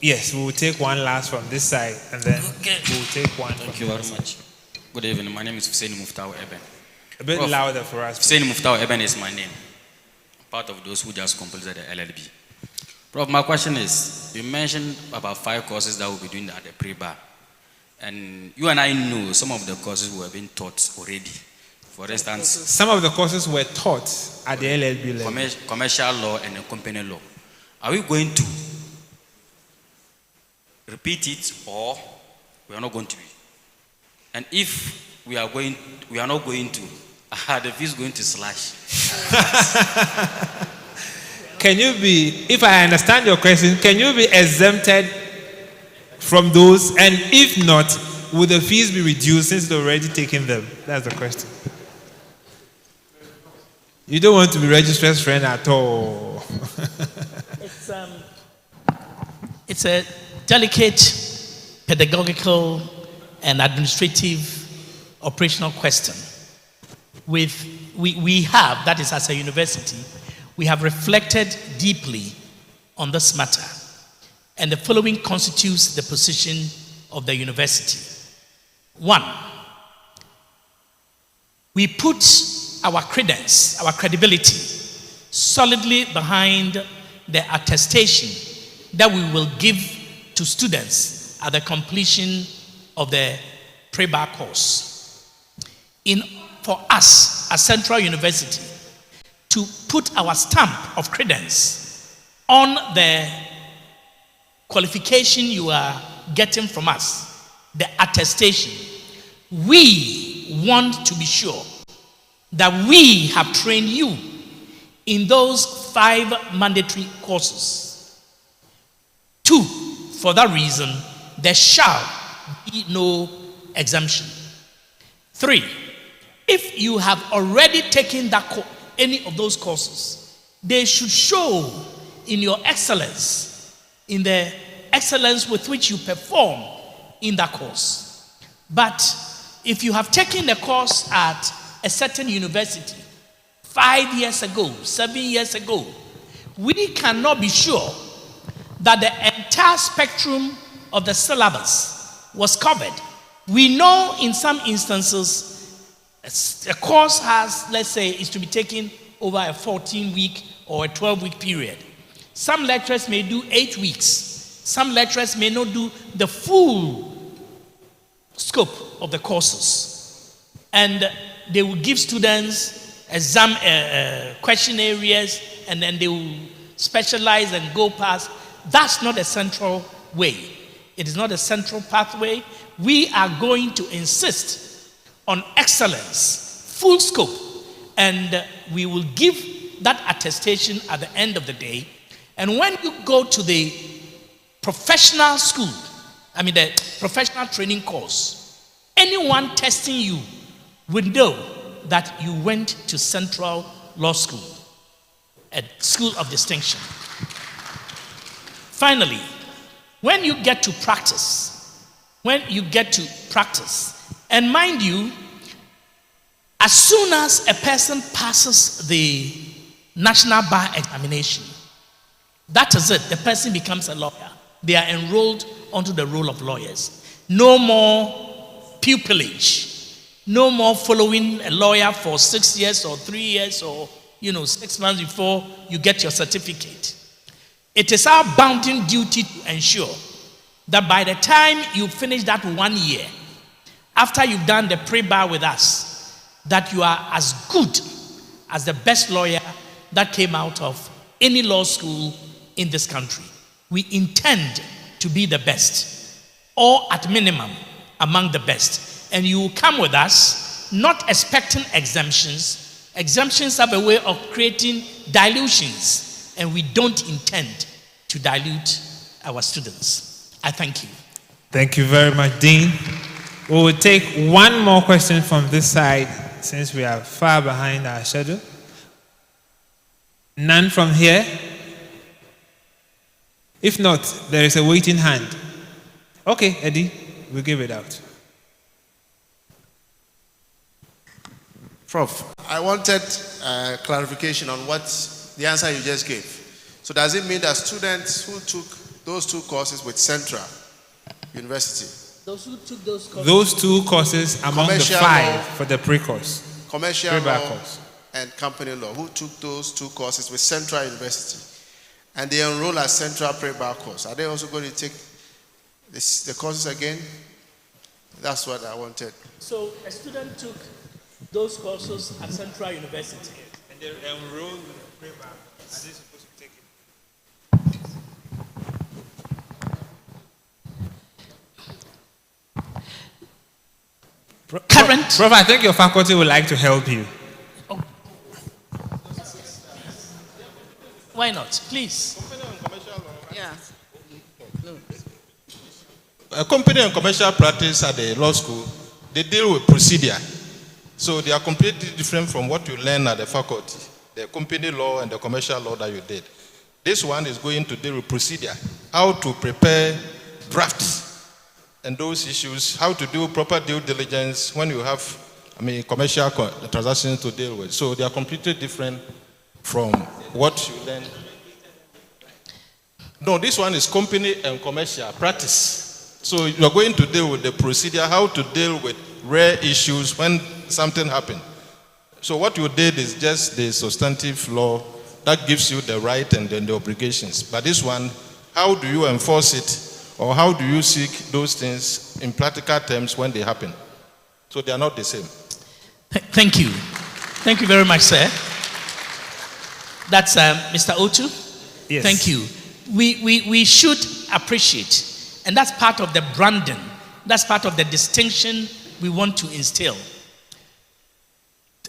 Yes, we will take one last from this side, and then we will take one. Thank you very much. Good evening. My name is Hussein Muftau Eben. A bit louder for us. Hussein Muftau Eben is my name. Part of those who just completed the LLB. Prof, my question is, you mentioned about 5 courses that we'll be doing at the pre-bar. And you and I know some of the courses were being taught already. For instance, some of the courses were taught at the LLB level. Commercial law and company law. Are we going to repeat it, or we are not going to be? And if we are not going to, are the fees going to slash? Can you be, if I understand your question, can you be exempted from those? And if not, will the fees be reduced since they're already taking them? That's the question. You don't want to be registrar's friend at all. It's a delicate pedagogical and administrative operational question. We have, that is as a university, we have reflected deeply on this matter. And the following constitutes the position of the university. One, we put our credence, our credibility, solidly behind the attestation that we will give to students at the completion of the pre-bar course. For us, at Central University, to put our stamp of credence on the qualification you are getting from us, the attestation, we want to be sure that we have trained you in those 5 mandatory courses. 2, for that reason, there shall be no exemption. 3, if you have already taken any of those courses, they should show in your excellence, in the excellence with which you perform in that course. But if you have taken a course at a certain university 5 years ago, 7 years ago, we cannot be sure that the entire spectrum of the syllabus was covered. We know in some instances a course has, let's say, is to be taken over a 14-week or a 12-week period. Some lecturers may do 8 weeks. Some lecturers may not do the full scope of the courses. And they will give students exam question areas, and then they will specialize and go past. That's not a central way. It is not a central pathway. We are going to insist on excellence, full scope, and we will give that attestation at the end of the day. And when you go to the professional school, the professional training course, anyone testing you would know that you went to Central Law School, a school of distinction. Finally, when you get to practice, and mind you, as soon as a person passes the National Bar Examination, that is it, the person becomes a lawyer. They are enrolled onto the roll of lawyers. No more pupillage, no more following a lawyer for 6 years or 3 years or 6 months before you get your certificate. It is our bounden duty to ensure that by the time you finish that 1 year, after you've done the pre-bar with us, that you are as good as the best lawyer that came out of any law school in this country. We intend to be the best, or at minimum, among the best. And you will come with us, not expecting exemptions. Exemptions have a way of creating dilutions, and we don't intend to dilute our students. I thank you. Thank you very much, Dean. We will take one more question from this side, since we are far behind our schedule. None from here? If not, there is a waiting hand. Okay, Eddie, we'll give it out. Prof, I wanted clarification on what the answer you just gave. So does it mean that students who took those 2 courses with Central University, those who took those courses, those 2 courses among the 5 for the pre-course, commercial pre-bar law course, and company law, who took those 2 courses with Central University, and they enroll at Central pre-bar course, are they also going to take the courses again? That's what I wanted. So a student took those courses at Central University, and they enrolled with the pre-bar. Are they supposed to take it? Prof, I think your faculty would like to help you. Oh. Why not? Please. Yeah. A company and commercial practice at the law school, they deal with procedure. So they are completely different from what you learn at the faculty, the company law and the commercial law that you did. This one is going to deal with procedure, how to prepare drafts and those issues, how to do proper due diligence when you have, commercial transactions to deal with. So they are completely different from what you learn. No, this one is company and commercial practice. So you are going to deal with the procedure, how to deal with rare issues when something happened. So what you did is just the substantive law that gives you the right and then the obligations. But this one, how do you enforce it, or how do you seek those things in practical terms when they happen? So they are not the same. Thank you. Thank you very much, sir. That's Mr. Otu. Yes. Thank you. We should appreciate, and that's part of the branding, that's part of the distinction we want to instill.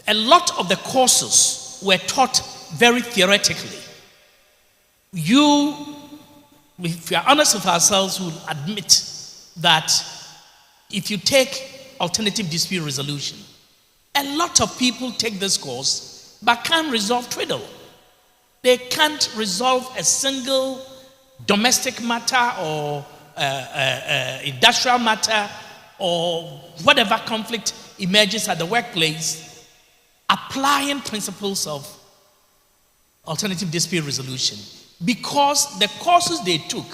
A lot of the courses were taught very theoretically. If we are honest with ourselves, we'll admit that if you take alternative dispute resolution, a lot of people take this course but can't resolve twiddle. They can't resolve a single domestic matter or industrial matter or whatever conflict emerges at the workplace, applying principles of alternative dispute resolution, because the courses they took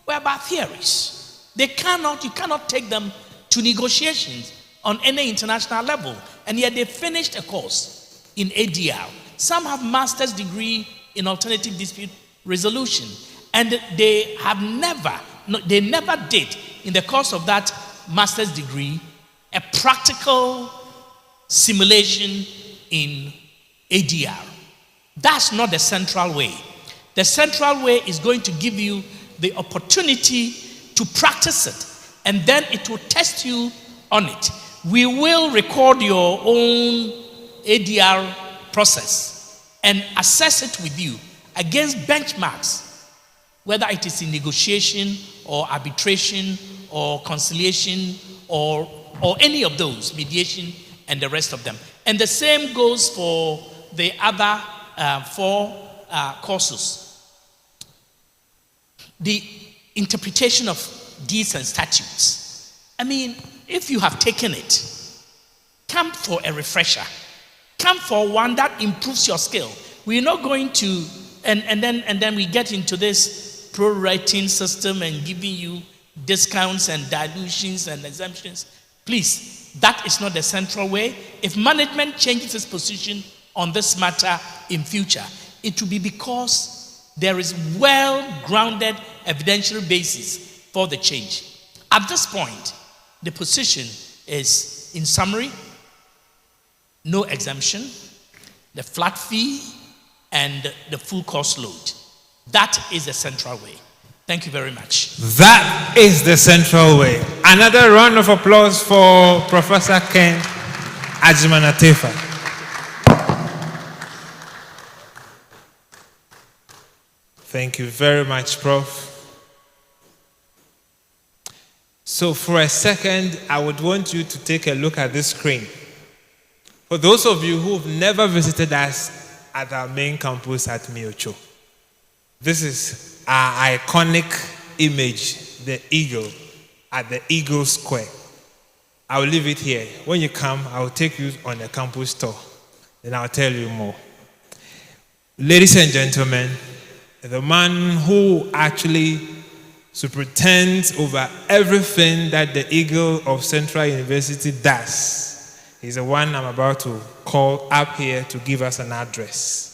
were about theories. You cannot take them to negotiations on any international level, and yet they finished a course in ADR. Some have master's degree in alternative dispute resolution, and they never did, in the course of that master's degree, a practical simulation in ADR. That's not the central way. The central way is going to give you the opportunity to practice it, and then it will test you on it. We will record your own ADR process and assess it with you against benchmarks, whether it is in negotiation or arbitration or conciliation or any of those, mediation and the rest of them. And the same goes for the other 4 courses. The interpretation of deeds and statutes. I mean, if you have taken it, come for a refresher. Come for one that improves your skill. We're not going to, and then we get into this pro-rating system and giving you discounts and dilutions and exemptions. Please, that is not the central way. If management changes its position on this matter in future, it will be because there is well-grounded evidential basis for the change. At this point, the position is, in summary, no exemption, the flat fee, and the full cost load. That is the central way. Thank you very much. That is the central way. Another round of applause for Professor Ken Agyeman-Atefa. Thank you very much, Prof. So for a second, I would want you to take a look at this screen. For those of you who've never visited us at our main campus at Miocho, this is our iconic image, the eagle, at the Eagle Square. I'll leave it here. When you come, I'll take you on a campus tour, and I'll tell you more. Ladies and gentlemen, the man who actually superintends over everything that the Eagle of Central University does is the one I'm about to call up here to give us an address.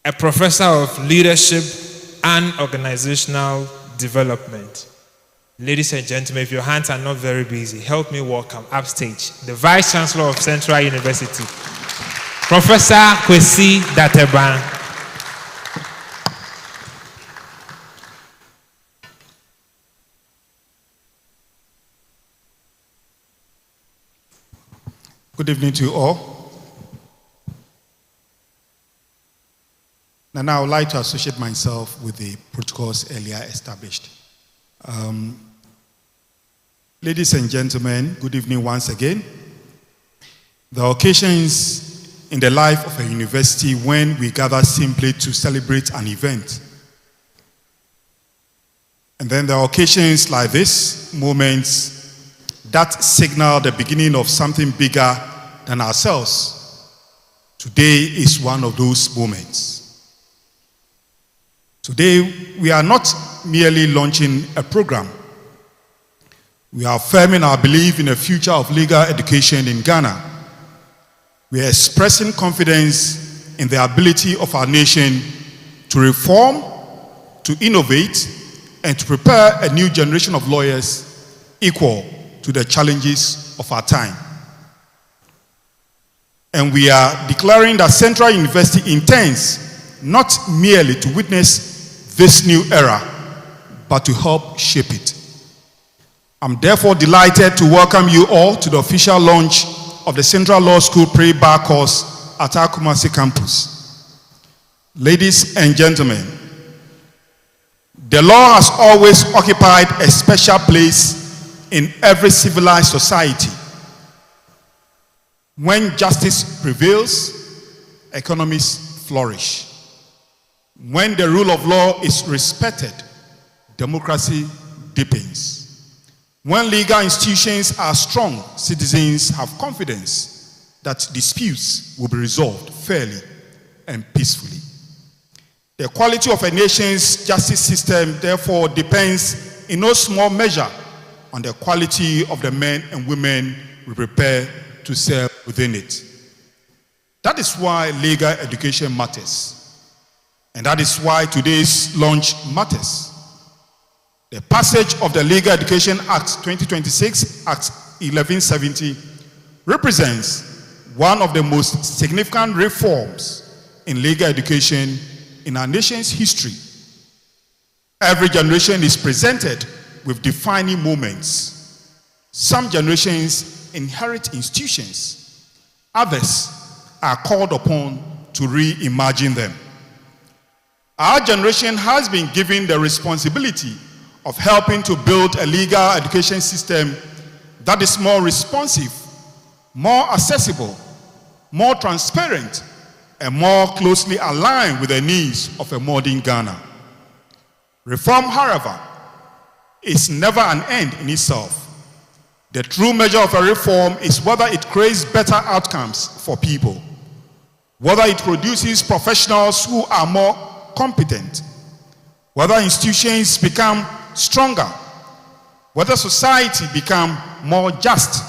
A professor of leadership and organizational development. Ladies and gentlemen, if your hands are not very busy, help me welcome upstage the Vice Chancellor of Central University, Professor Kwesi Dateban. Good evening to you all. And I would like to associate myself with the protocols earlier established. Ladies and gentlemen, good evening once again. The occasions in the life of a university when we gather simply to celebrate an event. And then there are occasions like this, moments that signal the beginning of something bigger than ourselves. Today is one of those moments. Today, we are not merely launching a program. We are affirming our belief in a future of legal education in Ghana. We are expressing confidence in the ability of our nation to reform, to innovate, and to prepare a new generation of lawyers equal to the challenges of our time. And we are declaring that Central University intends not merely to witness this new era, but to help shape it. I'm therefore delighted to welcome you all to the official launch of the Central Law School Pre-Bar course at our Kumasi campus. Ladies and gentlemen, the law has always occupied a special place in every civilized society. When justice prevails, economies flourish. When the rule of law is respected, democracy deepens. When legal institutions are strong, citizens have confidence that disputes will be resolved fairly and peacefully. The quality of a nation's justice system, therefore, depends in no small measure on the quality of the men and women we prepare to serve within it. That is why legal education matters. And that is why today's launch matters. The passage of the Legal Education Act 2026, Act 1170, represents one of the most significant reforms in legal education in our nation's history. Every generation is presented with defining moments. Some generations inherit institutions. Others are called upon to reimagine them. Our generation has been given the responsibility of helping to build a legal education system that is more responsive, more accessible, more transparent, and more closely aligned with the needs of a modern Ghana. Reform, however, is never an end in itself. The true measure of a reform is whether it creates better outcomes for people, whether it produces professionals who are more competent, whether institutions become stronger, whether society become more just.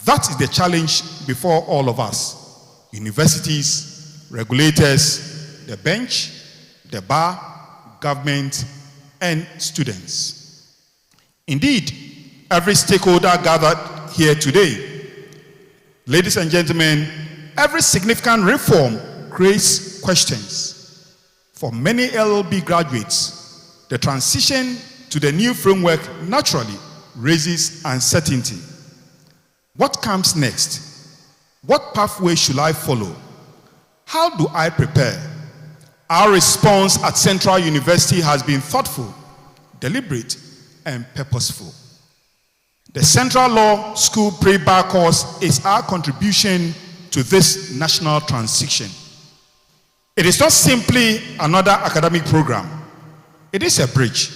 That is the challenge before all of us: universities, regulators, the bench, the bar, government, and students. Indeed, every stakeholder gathered here today. Ladies and gentlemen, every significant reform creates questions. For many LLB graduates, the transition to the new framework naturally raises uncertainty. What comes next? What pathway should I follow? How do I prepare? Our response at Central University has been thoughtful, deliberate, and purposeful. The Central Law School Pre-Bar course is our contribution to this national transition. It is not simply another academic program. It is a bridge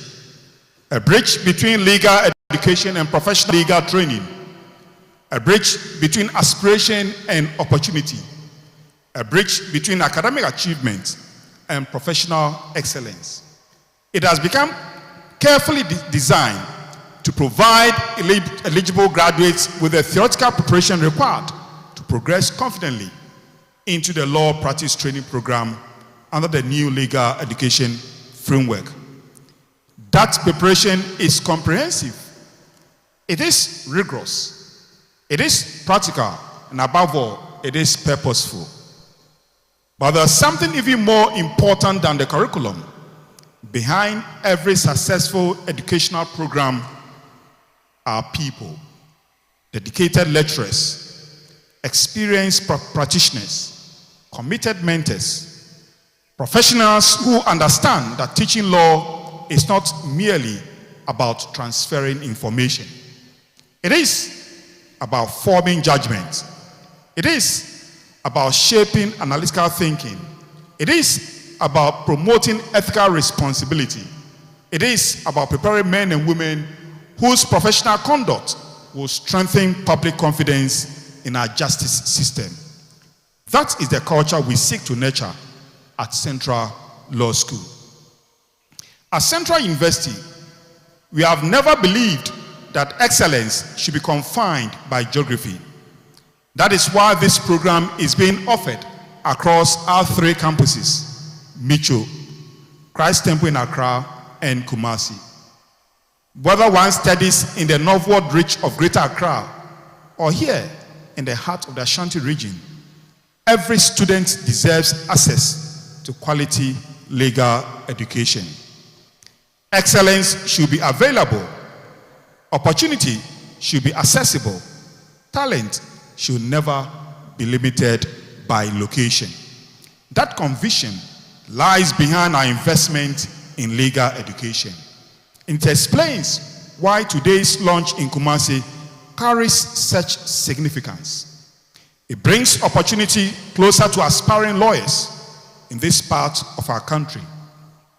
between legal education and professional legal training, a bridge between aspiration and opportunity, a bridge between academic achievement and professional excellence. It has become carefully designed to provide eligible graduates with the theoretical preparation required to progress confidently into the law practice training program under the new legal education framework. That preparation is comprehensive. It is rigorous. It is practical. And above all, it is purposeful. But there's something even more important than the curriculum. Behind every successful educational program are people, dedicated lecturers, experienced practitioners, committed mentors, professionals who understand that teaching law is not merely about transferring information. It is about forming judgment. It is about shaping analytical thinking. It is about promoting ethical responsibility. It is about preparing men and women whose professional conduct will strengthen public confidence in our justice system. That is the culture we seek to nurture at Central Law School. At Central University, we have never believed that excellence should be confined by geography. That is why this program is being offered across our 3 campuses, Micho, Christ Temple in Accra, and Kumasi. Whether one studies in the northward reach of Greater Accra or here in the heart of the Ashanti region, every student deserves access to quality legal education. Excellence should be available. Opportunity should be accessible. Talent should never be limited by location. That conviction lies behind our investment in legal education. It explains why today's launch in Kumasi carries such significance. It brings opportunity closer to aspiring lawyers in this part of our country,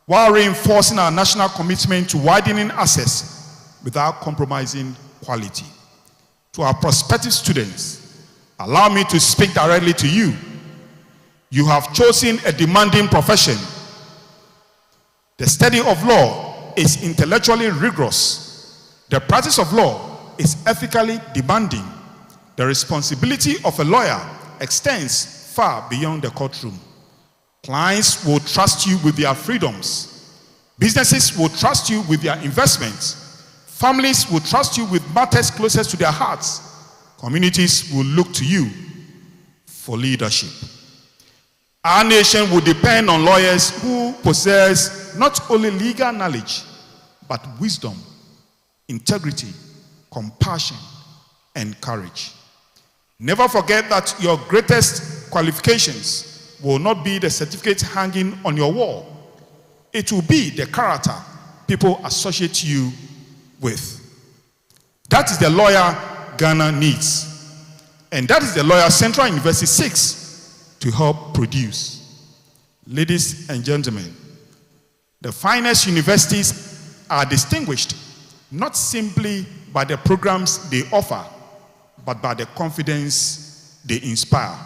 while reinforcing our national commitment to widening access without compromising quality. To our prospective students, allow me to speak directly to you. You have chosen a demanding profession. The study of law is intellectually rigorous. The practice of law is ethically demanding. The responsibility of a lawyer extends far beyond the courtroom. Clients will trust you with their freedoms. Businesses will trust you with their investments. Families will trust you with matters closest to their hearts. Communities will look to you for leadership. Our nation will depend on lawyers who possess not only legal knowledge, but wisdom, integrity, compassion, and courage. Never forget that your greatest qualifications will not be the certificate hanging on your wall. It will be the character people associate you with. That is the lawyer Ghana needs. And that is the lawyer Central University seeks to help produce. Ladies and gentlemen, the finest universities are distinguished not simply by the programs they offer, but by the confidence they inspire.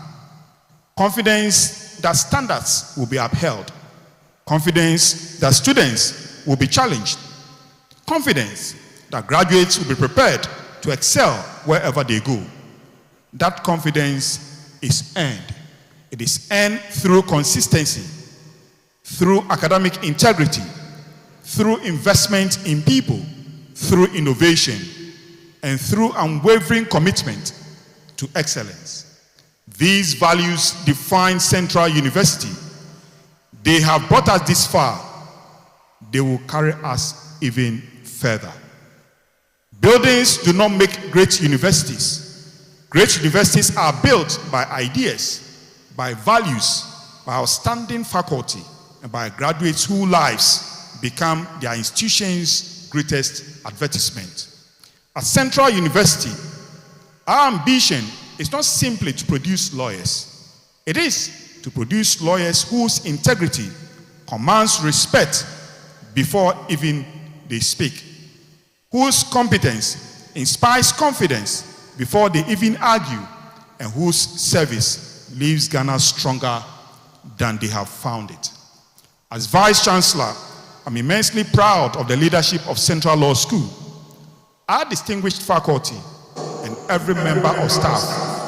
Confidence that standards will be upheld. Confidence that students will be challenged. Confidence that graduates will be prepared to excel wherever they go. That confidence is earned. It is earned through consistency, through academic integrity, through investment in people, through innovation, and through unwavering commitment to excellence. These values define Central University. They have brought us this far. They will carry us even further. Buildings do not make great universities. Great universities are built by ideas, by values, by outstanding faculty, and by graduates whose lives become their institution's greatest advertisement. At Central University, our ambition is not simply to produce lawyers. It is to produce lawyers whose integrity commands respect before even they speak, whose competence inspires confidence before they even argue, and whose service leaves Ghana stronger than they have found it. As Vice Chancellor, I'm immensely proud of the leadership of Central Law School, our distinguished faculty, and every member of staff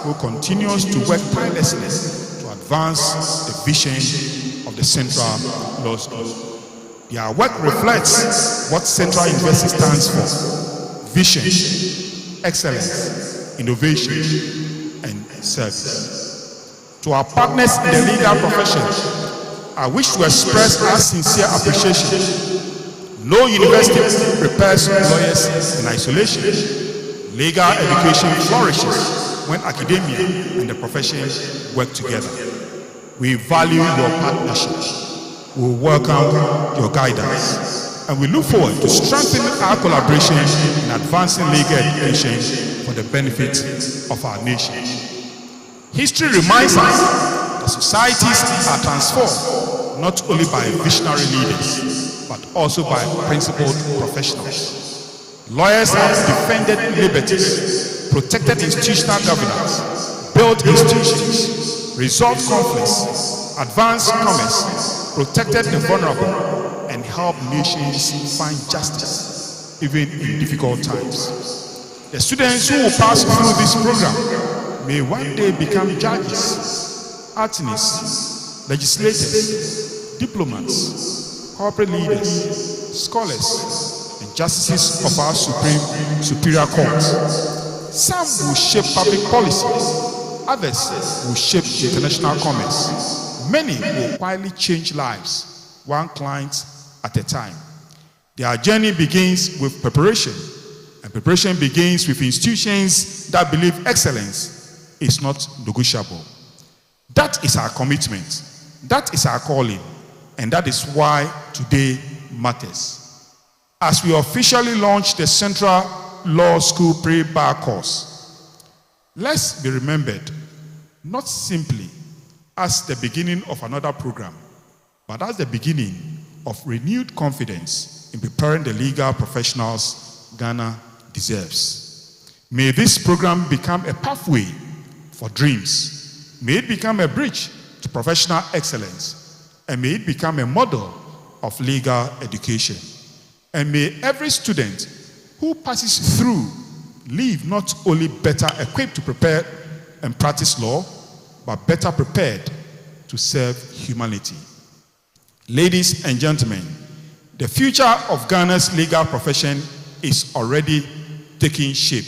who continues to work tirelessly to advance the vision of the Central Law School. Their work reflects what Central University stands for: vision, excellence, innovation, and service. To our partners in the legal profession, I wish to express our sincere appreciation. No university prepares lawyers in isolation. Legal education flourishes when academia and the profession work together. We value your partnership. We welcome your guidance, and we look forward to strengthening our collaboration in advancing legal education for the benefit of our nation. History reminds us that societies are transformed not only by visionary leaders, but also by principled professionals. Lawyers have defended liberties, protected institutional governance, built institutions, resolved conflicts, advanced commerce, protected the vulnerable, and help nations find justice, even in difficult times. The students who will pass through this program may one day become judges, attorneys, legislators, diplomats, corporate leaders, scholars, and justices of our superior court. Some will shape public policy, others will shape international commerce. Many will quietly change lives, one client at a time. Their journey begins with preparation, and preparation begins with institutions that believe excellence is not negotiable. That is our commitment, that is our calling, and that is why today matters. As we officially launch the Central Law School Pre-Bar course, let's be remembered not simply as the beginning of another program, but as the beginning of renewed confidence in preparing the legal professionals Ghana deserves. May this program become a pathway for dreams. May it become a bridge to professional excellence. And may it become a model of legal education. And may every student who passes through leave not only better equipped to prepare and practice law, but better prepared to serve humanity. Ladies and gentlemen, the future of Ghana's legal profession is already taking shape.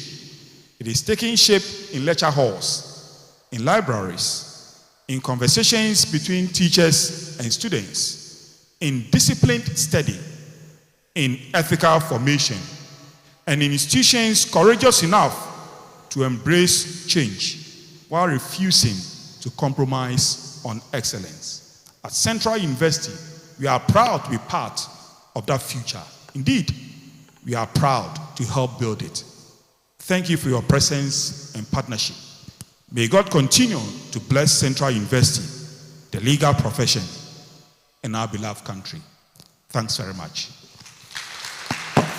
It is taking shape in lecture halls, in libraries, in conversations between teachers and students, in disciplined study, in ethical formation, and in institutions courageous enough to embrace change while refusing to compromise on excellence. At Central University, we are proud to be part of that future. Indeed, we are proud to help build it. Thank you for your presence and partnership. May God continue to bless Central University, the legal profession, and our beloved country. Thanks very much.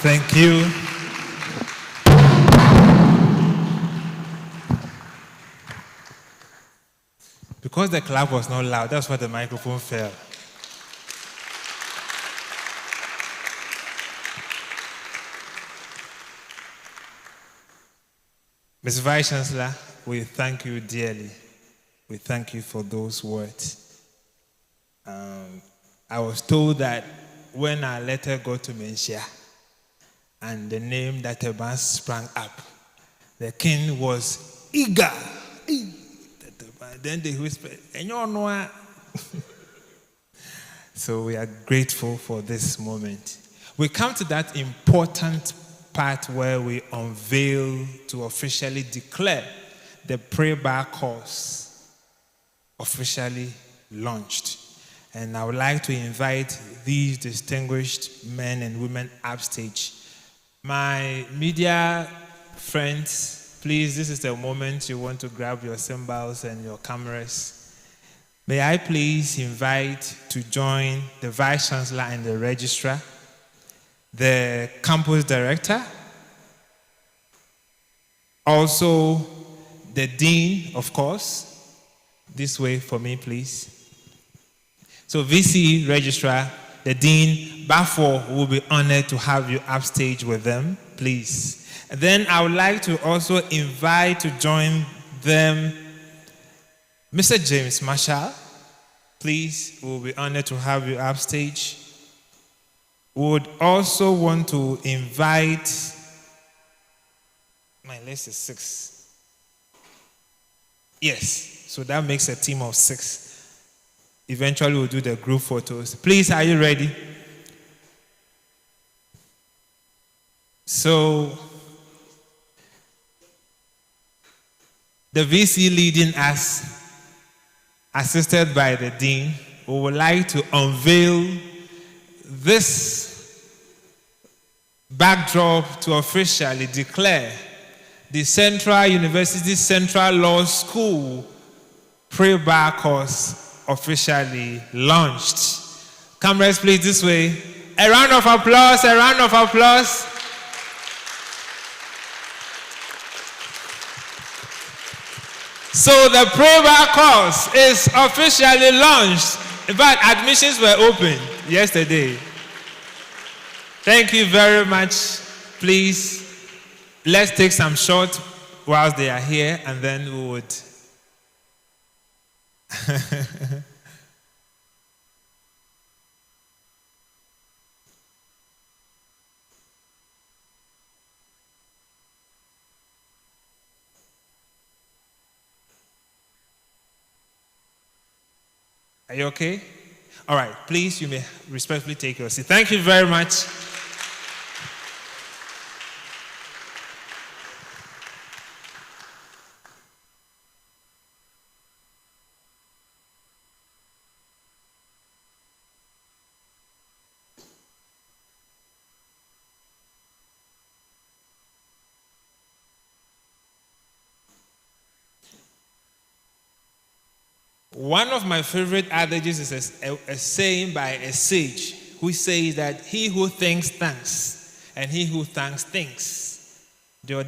Thank you. Because the clap was not loud, that's why the microphone fell. Mr. Vice Chancellor, we thank you dearly. We thank you for those words. I was told that when our letter got to Menchia and the name that Teban sprang up, the king was eager. Then they whispered, So we are grateful for this moment. We come to that important part where we unveil to officially declare the pre-bar course officially launched. And I would like to invite these distinguished men and women upstage. My media friends, please, this is the moment you want to grab your cymbals and your cameras. May I please invite to join the Vice Chancellor and the Registrar, the Campus Director, also the Dean, of course. This way for me, please. So VC, Registrar, the Dean, Bafo will be honored to have you upstage with them, please. And then I would like to also invite to join them Mr. James Marshall, please, we'll be honored to have you upstage. We would also want to invite, my list is 6. Yes, so that makes a team of 6. Eventually we'll do the group photos. Please, are you ready? So, the VC leading us, assisted by the Dean, we would like to unveil this backdrop to officially declare the Central University Central Law School pre-bar course officially launched. Cameras, please, this way. A round of applause, a round of applause. So the pre-bar course is officially launched. In fact, admissions were open yesterday. Thank you very much. Please, let's take some short whilst they are here, and then we would. Are you okay? All right, please, you may respectfully take your seat. Thank you very much. One of my favorite adages is a saying by a sage who says that he who thinks thanks, and he who thanks thinks. So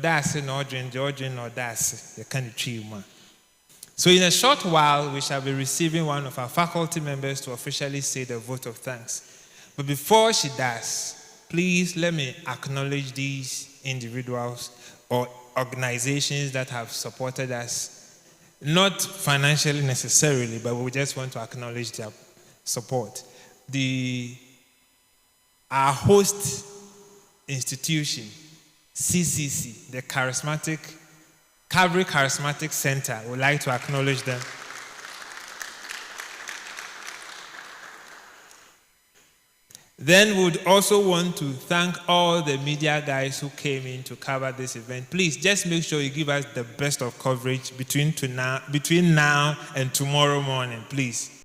in a short while, we shall be receiving one of our faculty members to officially say the vote of thanks. But before she does, please let me acknowledge these individuals or organizations that have supported us. Not financially necessarily, but we just want to acknowledge their support. Our host institution, CCC, the Calvary Charismatic Center, would like to acknowledge them. Then we would also want to thank all the media guys who came in to cover this event. Please just make sure you give us the best of coverage between now and tomorrow morning, please.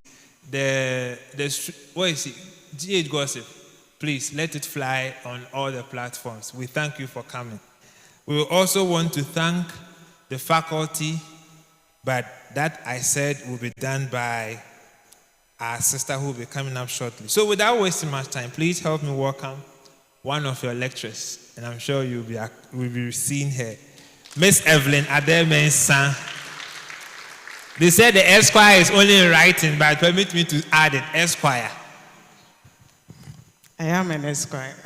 What is it? GH Gossip. Please let it fly on all the platforms. We thank you for coming. We will also want to thank the faculty, but that I said will be done by our sister who will be coming up shortly. So without wasting much time, please help me welcome one of your lecturers, and I'm sure you'll be seeing her, Miss Evelyn Ademe-San. They said the Esquire is only in writing, but permit me to add it, Esquire. I am an Esquire.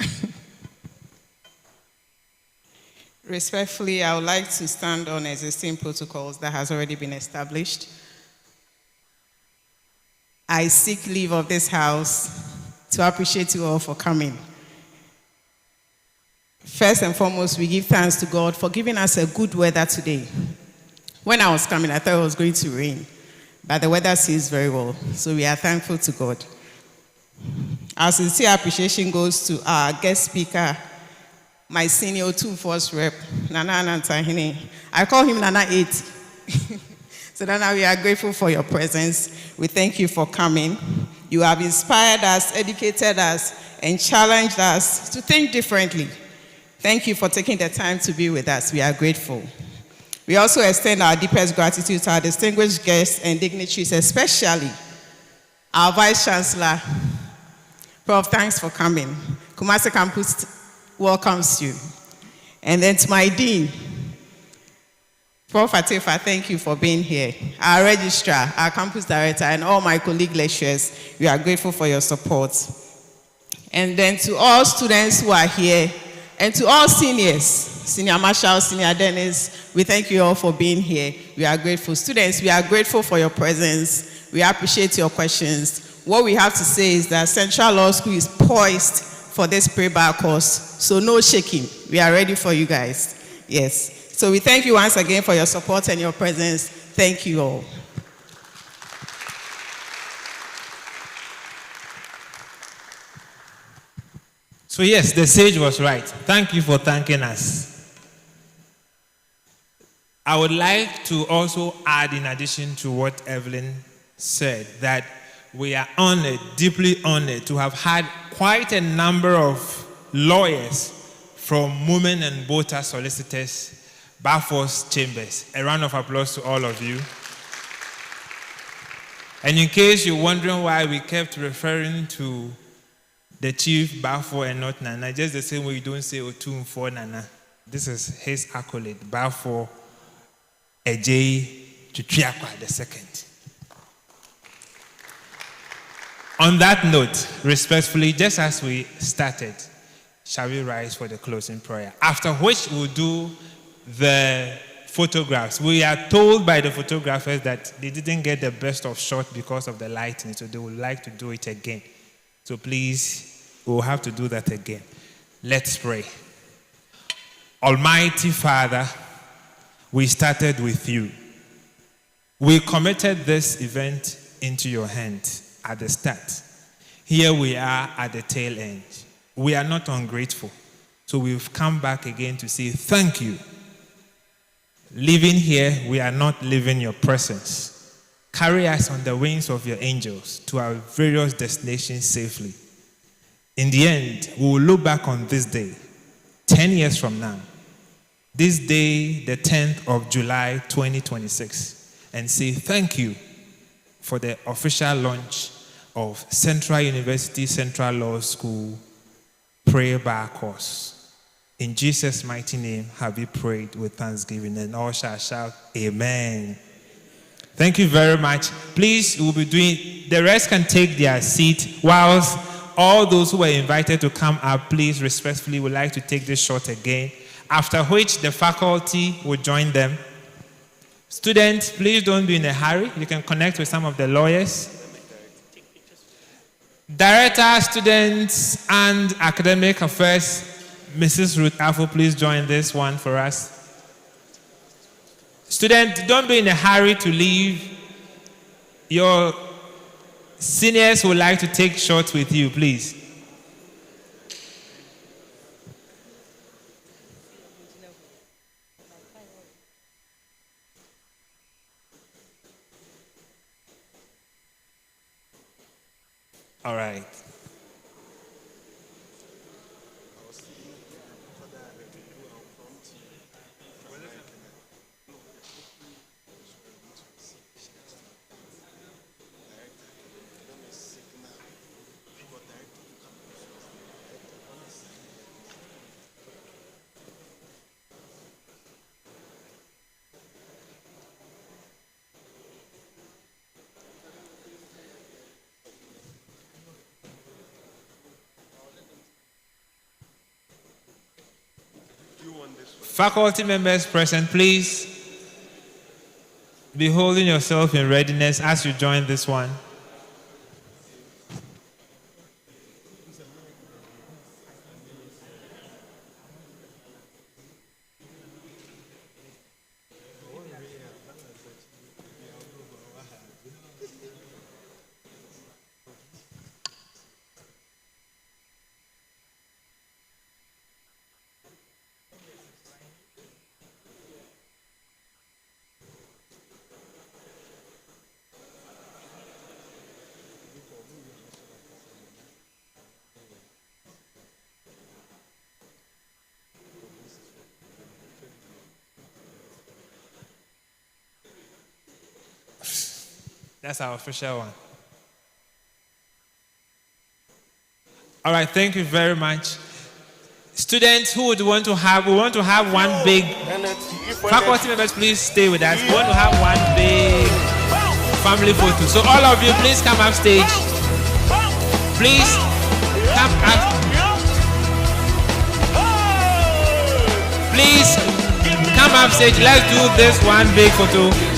Respectfully, I would like to stand on existing protocols that has already been established. I seek leave of this house to appreciate you all for coming. First and foremost, we give thanks to God for giving us a good weather today. When I was coming, I thought it was going to rain, but the weather seems very well, so we are thankful to God. Our sincere appreciation goes to our guest speaker, my senior 2 Force Rep, Nana Anantahine. I call him Nana 80. So Nana, we are grateful for your presence. We thank you for coming. You have inspired us, educated us, and challenged us to think differently. Thank you for taking the time to be with us. We are grateful. We also extend our deepest gratitude to our distinguished guests and dignitaries, especially our Vice Chancellor. Prof, thanks for coming. Kumasi Campus welcomes you. And then to my Dean, Prof. Atifa, thank you for being here. Our registrar, our campus director, and all my colleague lecturers, we are grateful for your support. And then to all students who are here, and to all seniors, Senior Marshall, Senior Dennis, we thank you all for being here. We are grateful. Students, we are grateful for your presence. We appreciate your questions. What we have to say is that Central Law School is poised for this pre-bar course, so no shaking. We are ready for you guys. Yes. So we thank you once again for your support and your presence. Thank you all. So yes, the sage was right. Thank you for thanking us. I would like to also add, in addition to what Evelyn said, that we are honored, deeply honored, to have had quite a number of lawyers from Moomin and Botha solicitors, Balfour's Chambers. A round of applause to all of you. And in case you're wondering why we kept referring to the chief Balfour and not Nana, just the same way you don't say Otum for Nana. This is his accolade, Balfour Ejay Tutriakwa II. On that note, respectfully, just as we started, shall we rise for the closing prayer? After which we'll do the photographs. We are told by the photographers that they didn't get the best of shot because of the lighting, so they would like to do it again. So please, we'll have to do that again. Let's pray. Almighty Father, we started with you. We committed this event into your hands at the start. Here we are at the tail end. We are not ungrateful. So we've come back again to say thank you. Living here, we are not leaving your presence. Carry us on the wings of your angels to our various destinations safely. In the end, we will look back on this day, 10 years from now, this day, the 10th of July, 2026, and say thank you for the official launch of Central University Central Law School Prayer Bar course. In Jesus' mighty name have we prayed with thanksgiving, and all shall shout, Amen. Thank you very much. Please, we'll be doing, the rest can take their seat, whilst all those who were invited to come up, please respectfully would like to take this shot again, after which the faculty will join them. Students, please don't be in a hurry. You can connect with some of the lawyers. Director, students, and academic affairs, Mrs. Ruth Afo, please join this one for us. Students, don't be in a hurry to leave. Your seniors would like to take shots with you, please. All right. Faculty members present, please be holding yourself in readiness as you join this one. That's our official one. All right, thank you very much. Students who would want to have, we want to have one big, faculty members, please stay with us. We want to have one big family photo. So all of you, please come up stage. Please come up. Please come up stage. Let's do this one big photo.